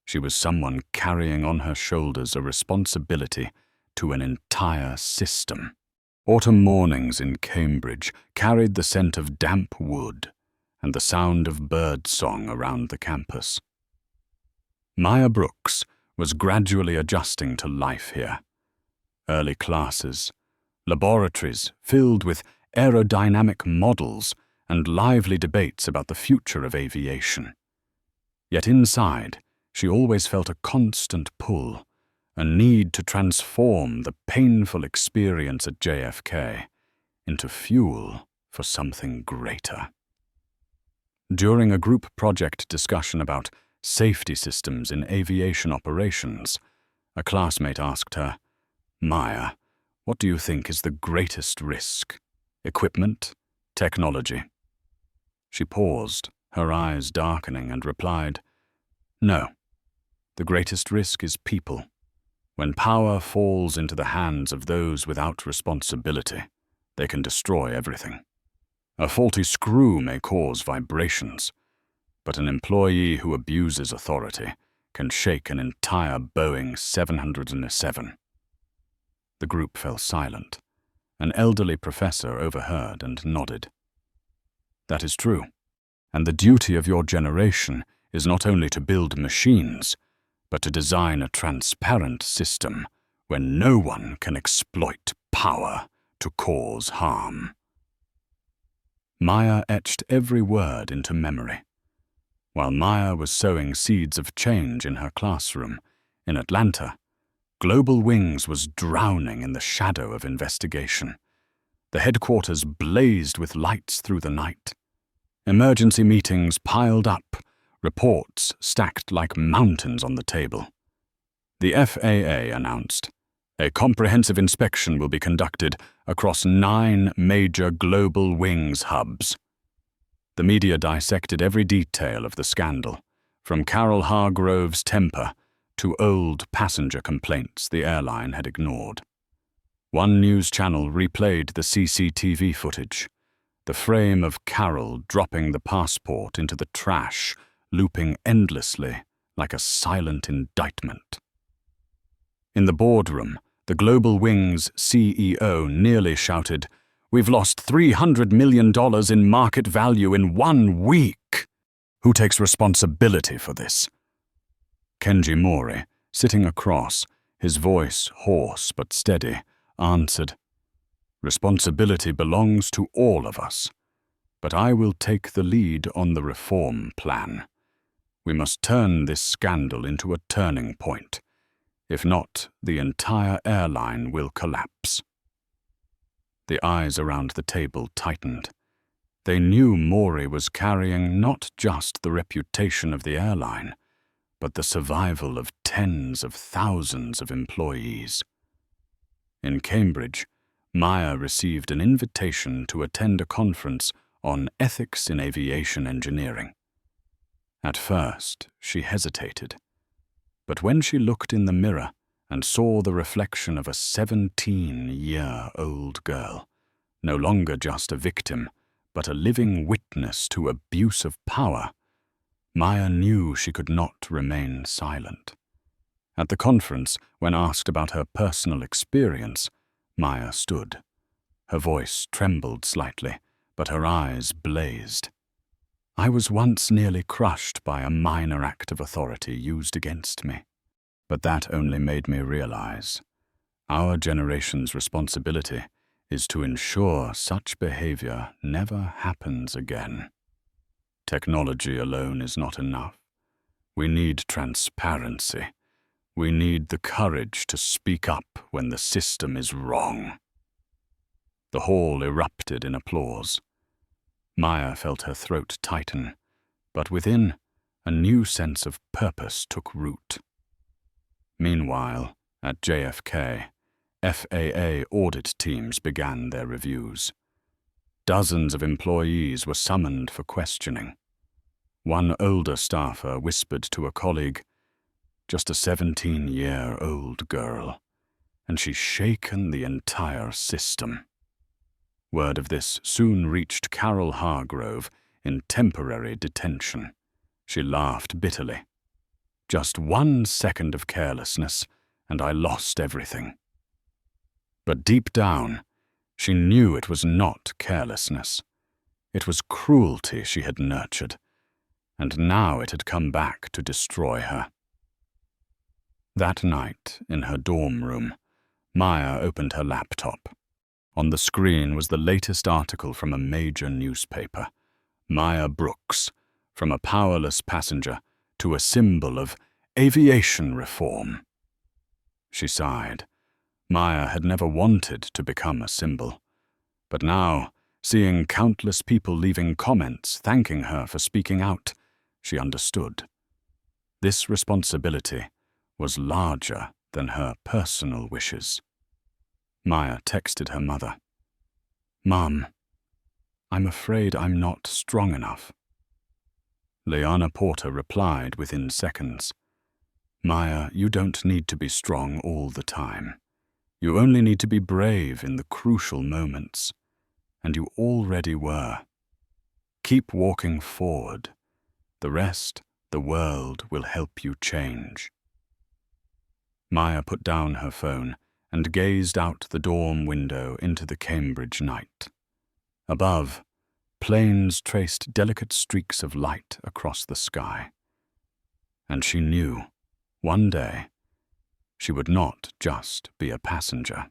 She was someone carrying on her shoulders a responsibility to an entire system. Autumn mornings in Cambridge carried the scent of damp wood and the sound of bird song around the campus. Maya Brooks was gradually adjusting to life here. Early classes, laboratories filled with aerodynamic models and lively debates about the future of aviation. Yet inside, she always felt a constant pull, a need to transform the painful experience at JFK into fuel for something greater. During a group project discussion about safety systems in aviation operations, a classmate asked her, "Maya, what do you think is the greatest risk? Equipment? Technology?" She paused, her eyes darkening, and replied, "No. The greatest risk is people. When power falls into the hands of those without responsibility, they can destroy everything. A faulty screw may cause vibrations, but an employee who abuses authority can shake an entire Boeing 707. The group fell silent. An elderly professor overheard and nodded. "That is true, and the duty of your generation is not only to build machines, but to design a transparent system where no one can exploit power to cause harm." Maya etched every word into memory. While Maya was sowing seeds of change in her classroom, in Atlanta, Global Wings was drowning in the shadow of investigation. The headquarters blazed with lights through the night. Emergency meetings piled up, reports stacked like mountains on the table. The FAA announced, "A comprehensive inspection will be conducted across 9 major Global Wings hubs." The media dissected every detail of the scandal, from Carol Hargrove's temper to old passenger complaints the airline had ignored. One news channel replayed the CCTV footage, the frame of Carol dropping the passport into the trash, looping endlessly like a silent indictment. In the boardroom, the Global Wings CEO nearly shouted, "We've lost $300 million in market value in 1 week. Who takes responsibility for this?" Kenji Mori, sitting across, his voice hoarse but steady, answered, "Responsibility belongs to all of us, but I will take the lead on the reform plan. We must turn this scandal into a turning point. If not, the entire airline will collapse." The eyes around the table tightened. They knew Mori was carrying not just the reputation of the airline, but the survival of tens of thousands of employees. In Cambridge, Maya received an invitation to attend a conference on ethics in aviation engineering. At first, she hesitated. But when she looked in the mirror and saw the reflection of a 17-year-old girl, no longer just a victim, but a living witness to abuse of power, Maya knew she could not remain silent. At the conference, when asked about her personal experience, Maya stood. Her voice trembled slightly, but her eyes blazed. "I was once nearly crushed by a minor act of authority used against me. But that only made me realize our generation's responsibility is to ensure such behavior never happens again. Technology alone is not enough. We need transparency. We need the courage to speak up when the system is wrong." The hall erupted in applause. Maya felt her throat tighten, but within, a new sense of purpose took root. Meanwhile, at JFK, FAA audit teams began their reviews. Dozens of employees were summoned for questioning. One older staffer whispered to a colleague, "Just a 17-year-old girl, and she's shaken the entire system." Word of this soon reached Carol Hargrove in temporary detention. She laughed bitterly. "Just 1 second of carelessness, and I lost everything." But deep down, she knew it was not carelessness. It was cruelty she had nurtured, and now it had come back to destroy her. That night, in her dorm room, Maya opened her laptop. On the screen was the latest article from a major newspaper. Maya Brooks, from a powerless passenger to a symbol of aviation reform. She sighed. Maya had never wanted to become a symbol. But now, seeing countless people leaving comments thanking her for speaking out, she understood. This responsibility was larger than her personal wishes. Maya texted her mother, "Mom, I'm afraid I'm not strong enough." Liana Porter replied within seconds, "Maya, you don't need to be strong all the time. You only need to be brave in the crucial moments, and you already were. Keep walking forward. The rest, the world will help you change." Maya put down her phone and gazed out the dorm window into the Cambridge night. Above, planes traced delicate streaks of light across the sky. And she knew, one day, she would not just be a passenger.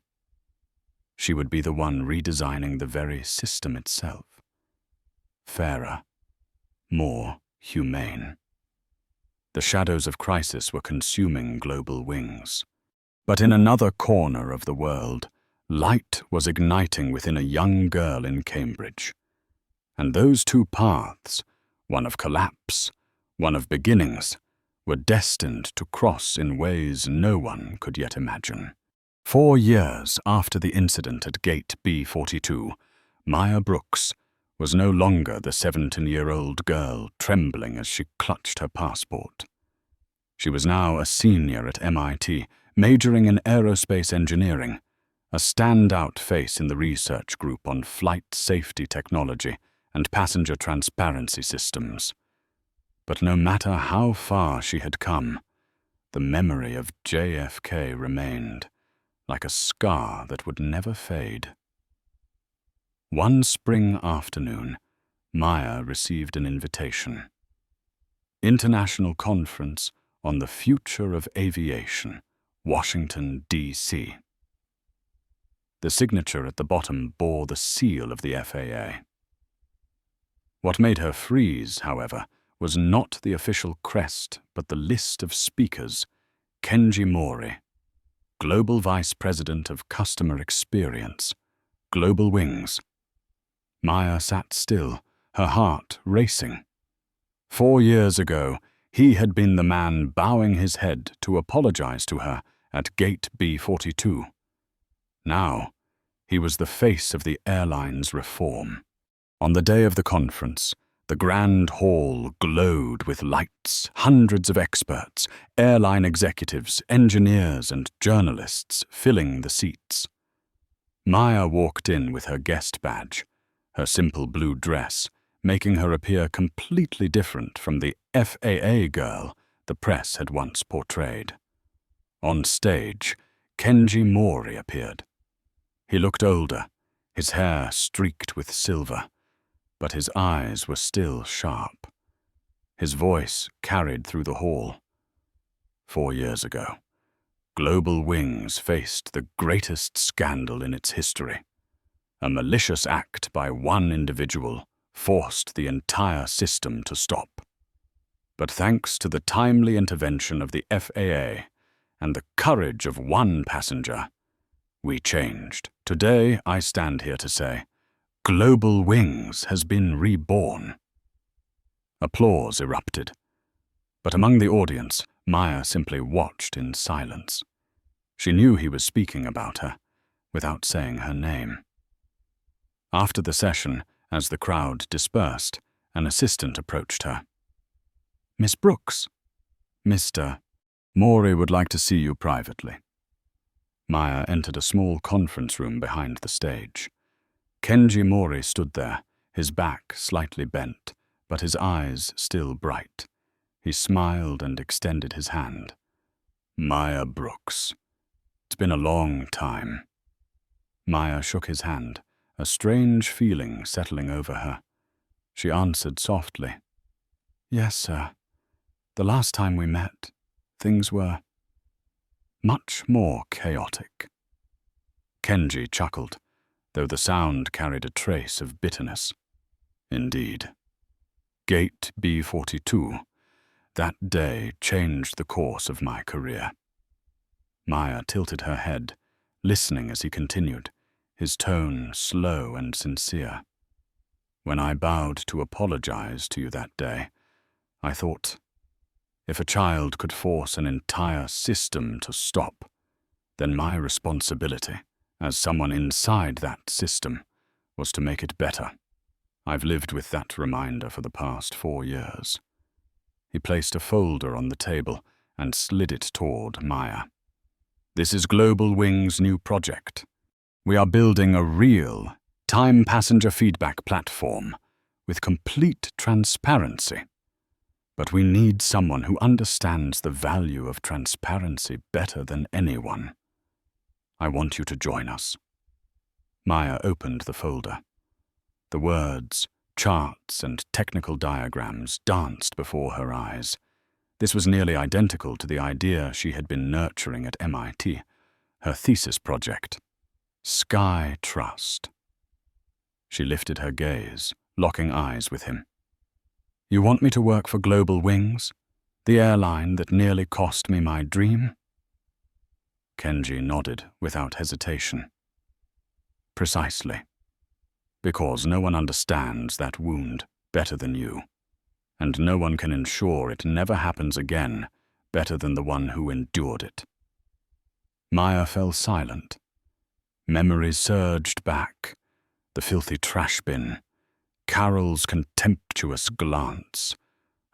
She would be the one redesigning the very system itself. Fairer, more humane. The shadows of crisis were consuming global wings. But in another corner of the world, light was igniting within a young girl in Cambridge. And those two paths, one of collapse, one of beginnings, were destined to cross in ways no one could yet imagine. 4 years after the incident at Gate B-42, Maya Brooks was no longer the 17-year-old girl trembling as she clutched her passport. She was now a senior at MIT, majoring in aerospace engineering, a standout face in the research group on flight safety technology and passenger transparency systems. But no matter how far she had come, the memory of JFK remained, like a scar that would never fade. One spring afternoon, Maya received an invitation. International Conference on the Future of Aviation, Washington, D.C. The signature at the bottom bore the seal of the FAA. What made her freeze, however, was not the official crest, but the list of speakers: Kenji Mori, Global Vice President of Customer Experience, Global Wings. Maya sat still, her heart racing. 4 years ago, he had been the man bowing his head to apologize to her at Gate B-42. Now, he was the face of the airline's reform. On the day of the conference, the grand hall glowed with lights, hundreds of experts, airline executives, engineers, and journalists filling the seats. Maya walked in with her guest badge, her simple blue dress making her appear completely different from the FAA girl the press had once portrayed. On stage, Kenji Mori appeared. He looked older, his hair streaked with silver, but his eyes were still sharp. His voice carried through the hall. 4 years ago, Global Wings faced the greatest scandal in its history. A malicious act by one individual forced the entire system to stop. But thanks to the timely intervention of the FAA and the courage of one passenger, we changed. Today, I stand here to say, Global Wings has been reborn. Applause erupted, but among the audience, Maya simply watched in silence. She knew he was speaking about her, without saying her name. After the session, as the crowd dispersed, an assistant approached her. "Miss Brooks, Mr. Mori would like to see you privately." Maya entered a small conference room behind the stage. Kenji Mori stood there, his back slightly bent, but his eyes still bright. He smiled and extended his hand. "Maya Brooks, it's been a long time." Maya shook his hand, a strange feeling settling over her. She answered softly, "Yes, sir. The last time we met, things were much more chaotic." Kenji chuckled, though the sound carried a trace of bitterness. "Indeed. Gate B42. That day changed the course of my career." Maya tilted her head, listening as he continued, his tone slow and sincere. "When I bowed to apologize to you that day, I thought, if a child could force an entire system to stop, then my responsibility, as someone inside that system, was to make it better. I've lived with that reminder for the past 4 years." He placed a folder on the table and slid it toward Maya. "This is Global Wings' new project. We are building a real time passenger feedback platform with complete transparency. But we need someone who understands the value of transparency better than anyone. I want you to join us." Maya opened the folder. The words, charts, and technical diagrams danced before her eyes. This was nearly identical to the idea she had been nurturing at MIT, her thesis project, Sky Trust. She lifted her gaze, locking eyes with him. "You want me to work for Global Wings, the airline that nearly cost me my dream?" Kenji nodded without hesitation. "Precisely. Because no one understands that wound better than you, and no one can ensure it never happens again better than the one who endured it." Maya fell silent. Memories surged back, the filthy trash bin, Carol's contemptuous glance,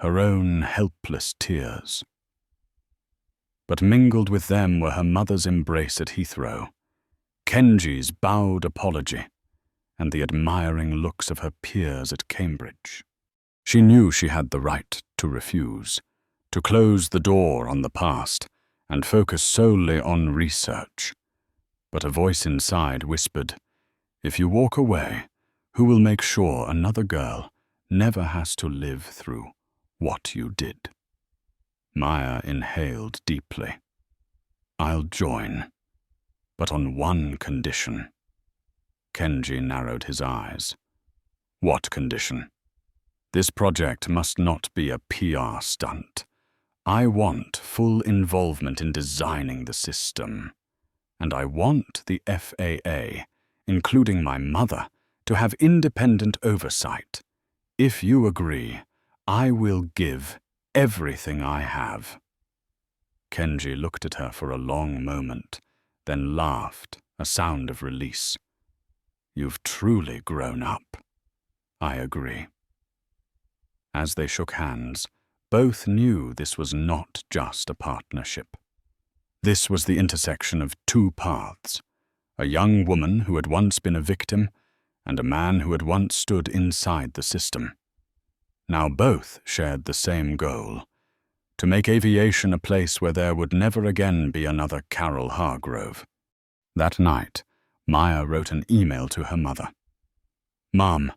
her own helpless tears. But mingled with them were her mother's embrace at Heathrow, Kenji's bowed apology, and the admiring looks of her peers at Cambridge. She knew she had the right to refuse, to close the door on the past and focus solely on research. But a voice inside whispered, "If you walk away, who will make sure another girl never has to live through what you did?" Maya inhaled deeply. "I'll join, but on one condition." Kenji narrowed his eyes. "What condition?" "This project must not be a PR stunt. I want full involvement in designing the system. And I want the FAA, including my mother, to have independent oversight. If you agree, I will give everything I have." Kenji looked at her for a long moment, then laughed, a sound of release. "You've truly grown up." "I agree." As they shook hands, both knew this was not just a partnership. This was the intersection of two paths, a young woman who had once been a victim and a man who had once stood inside the system. Now both shared the same goal: to make aviation a place where there would never again be another Carol Hargrove. That night, Maya wrote an email to her mother. "Mom,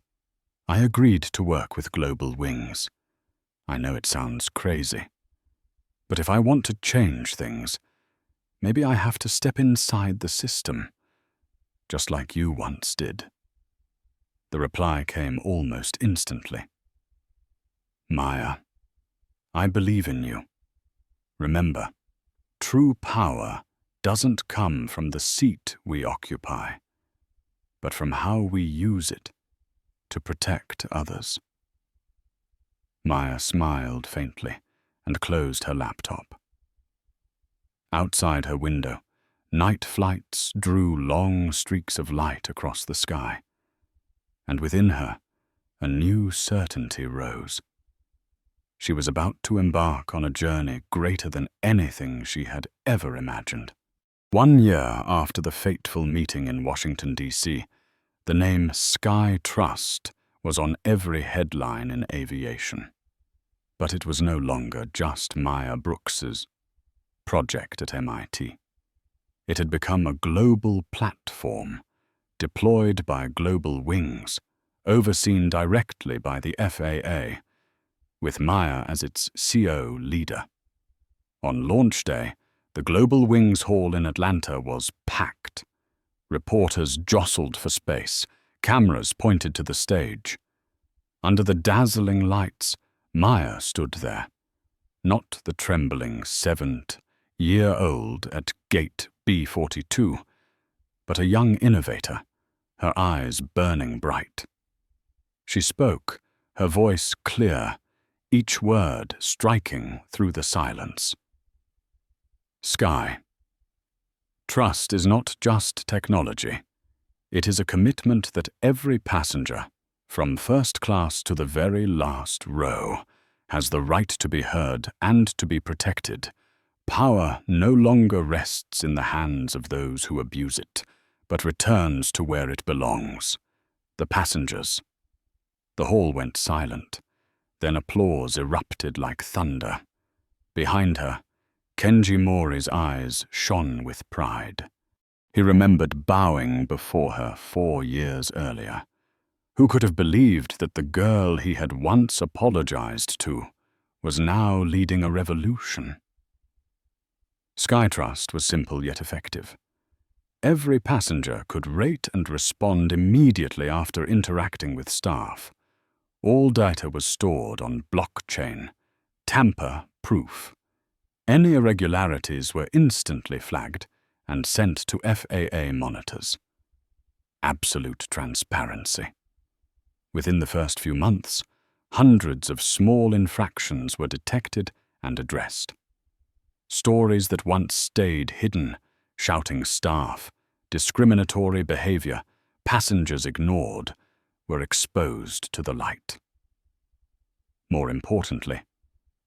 I agreed to work with Global Wings. I know it sounds crazy, but if I want to change things, maybe I have to step inside the system, just like you once did." The reply came almost instantly. "Maya, I believe in you. Remember, true power doesn't come from the seat we occupy, but from how we use it to protect others." Maya smiled faintly and closed her laptop. Outside her window, night flights drew long streaks of light across the sky, and within her, a new certainty rose. She was about to embark on a journey greater than anything she had ever imagined. 1 year after the fateful meeting in Washington, D.C., the name Sky Trust was on every headline in aviation. But it was no longer just Maya Brooks's project at MIT. It had become a global platform, deployed by Global Wings, overseen directly by the FAA, with Maya as its CO leader. On launch day, the Global Wings Hall in Atlanta was packed. Reporters jostled for space, cameras pointed to the stage. Under the dazzling lights, Maya stood there, not the trembling 7-year-old at gate B42, but a young innovator, her eyes burning bright. She spoke, her voice clear, each word striking through the silence. "Sky. Trust is not just technology. It is a commitment that every passenger, from first class to the very last row, has the right to be heard and to be protected. Power no longer rests in the hands of those who abuse it, but returns to where it belongs: the passengers." The hall went silent. Then applause erupted like thunder. Behind her, Kenji Mori's eyes shone with pride. He remembered bowing before her 4 years earlier. Who could have believed that the girl he had once apologized to was now leading a revolution? SkyTrust was simple yet effective. Every passenger could rate and respond immediately after interacting with staff. All data was stored on blockchain, tamper-proof. Any irregularities were instantly flagged and sent to FAA monitors. Absolute transparency. Within the first few months, hundreds of small infractions were detected and addressed. Stories that once stayed hidden, shouting staff, discriminatory behavior, passengers ignored, were exposed to the light. More importantly,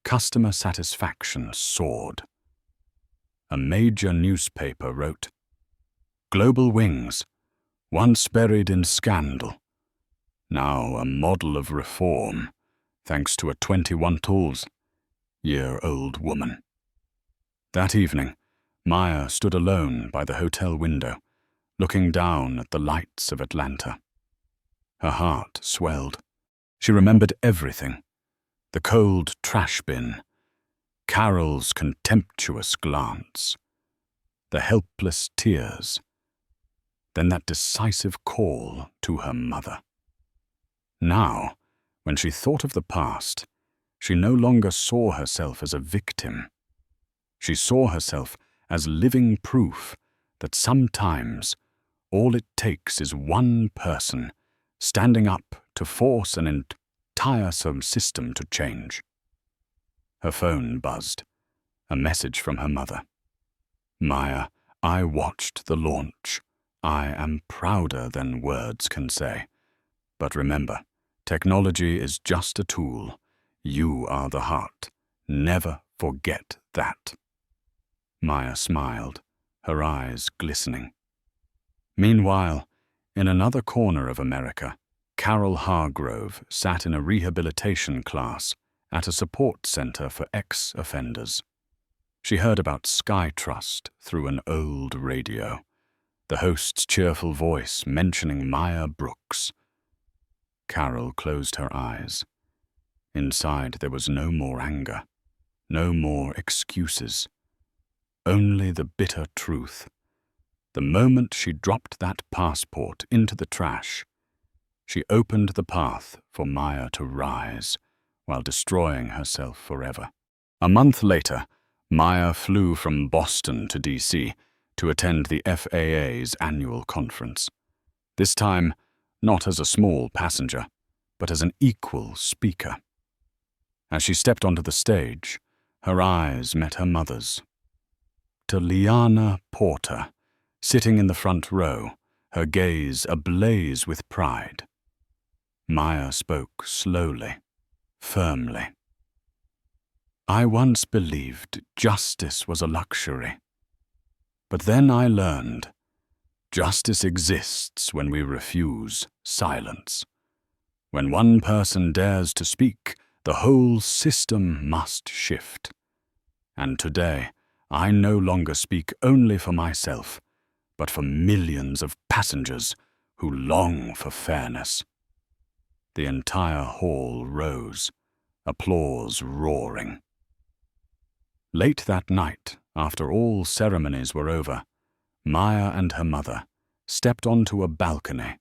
customer satisfaction soared. A major newspaper wrote, "Global Wings, once buried in scandal, now a model of reform, thanks to a 21-year-old woman." That evening, Maya stood alone by the hotel window, looking down at the lights of Atlanta. Her heart swelled. She remembered everything: the cold trash bin, Carol's contemptuous glance, the helpless tears, then that decisive call to her mother. Now, when she thought of the past, she no longer saw herself as a victim. She saw herself as living proof that sometimes all it takes is one person standing up to force an entire system to change. Her phone buzzed, a message from her mother. "Maya, I watched the launch. I am prouder than words can say. But remember, technology is just a tool. You are the heart. Never forget that." Maya smiled, her eyes glistening. Meanwhile, In another corner of America, Carol Hargrove sat in a rehabilitation class at a support center for ex-offenders. She heard about Sky Trust through an old radio, the host's cheerful voice mentioning Maya Brooks. Carol closed her eyes. Inside there was no more anger, no more excuses, only the bitter truth. The moment she dropped that passport into the trash, she opened the path for Maya to rise while destroying herself forever. A month later, Maya flew from Boston to D.C. to attend the FAA's annual conference. This time, not as a small passenger, but as an equal speaker. As she stepped onto the stage, her eyes met her mother's. To Liana Porter, sitting in the front row, her gaze ablaze with pride. Maya spoke slowly, firmly. I once believed justice was a luxury. But then I learned justice exists when we refuse silence. When one person dares to speak, the whole system must shift. And today, I no longer speak only for myself, but for millions of passengers who long for fairness. The entire hall rose, applause roaring. Late that night, after all ceremonies were over, Maya and her mother stepped onto a balcony,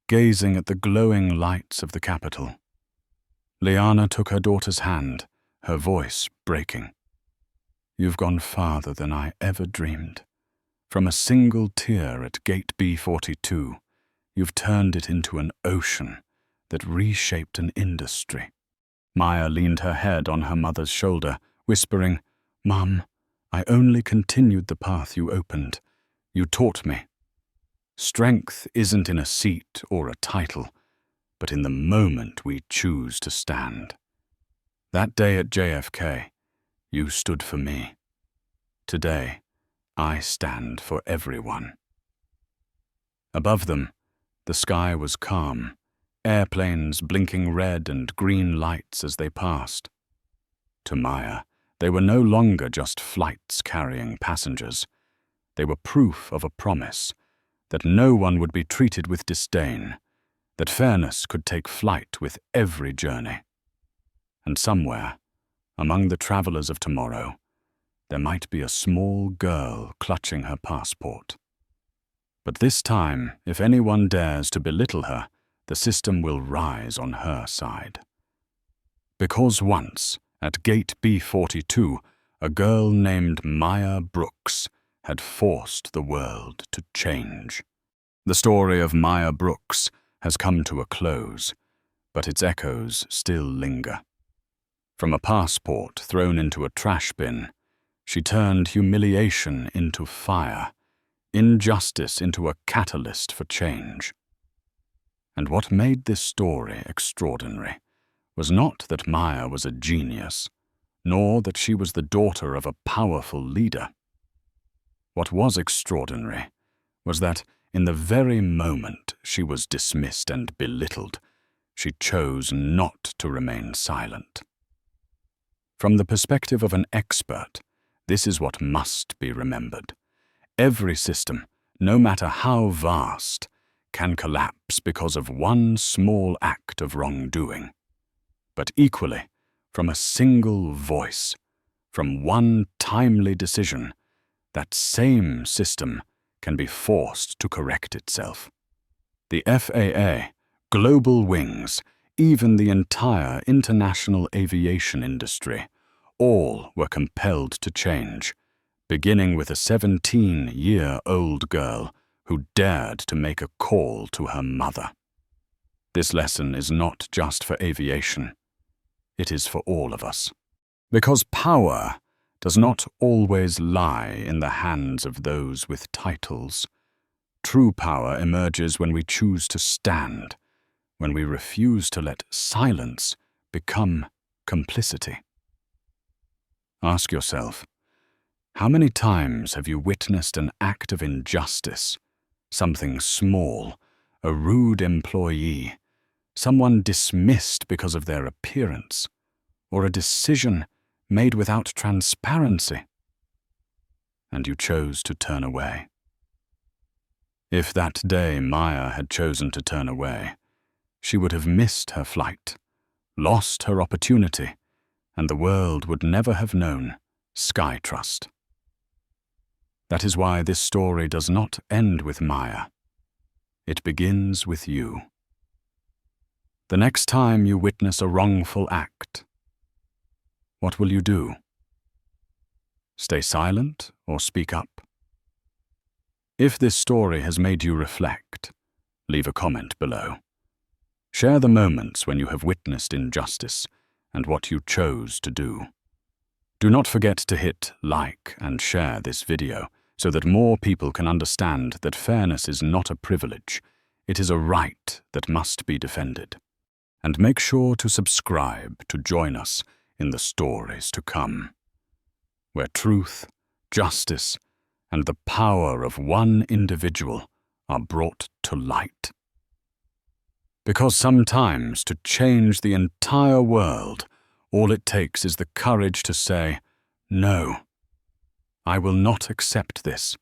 gazing at the glowing lights of the Capitol. Liana took her daughter's hand, her voice breaking. You've gone farther than I ever dreamed. From a single tear at Gate B42, you've turned it into an ocean that reshaped an industry. Maya leaned her head on her mother's shoulder, whispering, Mum, I only continued the path you opened. You taught me. Strength isn't in a seat or a title, but in the moment we choose to stand. That day at JFK, you stood for me. Today, I stand for everyone. Above them, the sky was calm, airplanes blinking red and green lights as they passed. To Maya, they were no longer just flights carrying passengers. They were proof of a promise that no one would be treated with disdain, that fairness could take flight with every journey. And somewhere, among the travelers of tomorrow, there might be a small girl clutching her passport. But this time, if anyone dares to belittle her, the system will rise on her side. Because once, at Gate B42, a girl named Maya Brooks had forced the world to change. The story of Maya Brooks has come to a close, but its echoes still linger. From a passport thrown into a trash bin, she turned humiliation into fire, injustice into a catalyst for change. And what made this story extraordinary was not that Maya was a genius, nor that she was the daughter of a powerful leader. What was extraordinary was that, in the very moment she was dismissed and belittled, she chose not to remain silent. From the perspective of an expert, this is what must be remembered. Every system, no matter how vast, can collapse because of one small act of wrongdoing. But equally, from a single voice, from one timely decision, that same system can be forced to correct itself. The FAA, global wings, even the entire international aviation industry, all were compelled to change, beginning with a 17-year-old girl who dared to make a call to her mother. This lesson is not just for aviation. It is for all of us. Because power does not always lie in the hands of those with titles. True power emerges when we choose to stand, when we refuse to let silence become complicity. Ask yourself, how many times have you witnessed an act of injustice, something small, a rude employee, someone dismissed because of their appearance, or a decision made without transparency, and you chose to turn away. If that day Maya had chosen to turn away, she would have missed her flight, lost her opportunity, and the world would never have known Sky Trust. That is why this story does not end with Maya. It begins with you. The next time you witness a wrongful act, what will you do? Stay silent or speak up? If this story has made you reflect, leave a comment below. Share the moments when you have witnessed injustice and what you chose to do. Do not forget to hit like and share this video so that more people can understand that fairness is not a privilege, it is a right that must be defended. And make sure to subscribe to join us in the stories to come, where truth, justice, and the power of one individual are brought to light. Because sometimes to change the entire world, all it takes is the courage to say, "No, I will not accept this.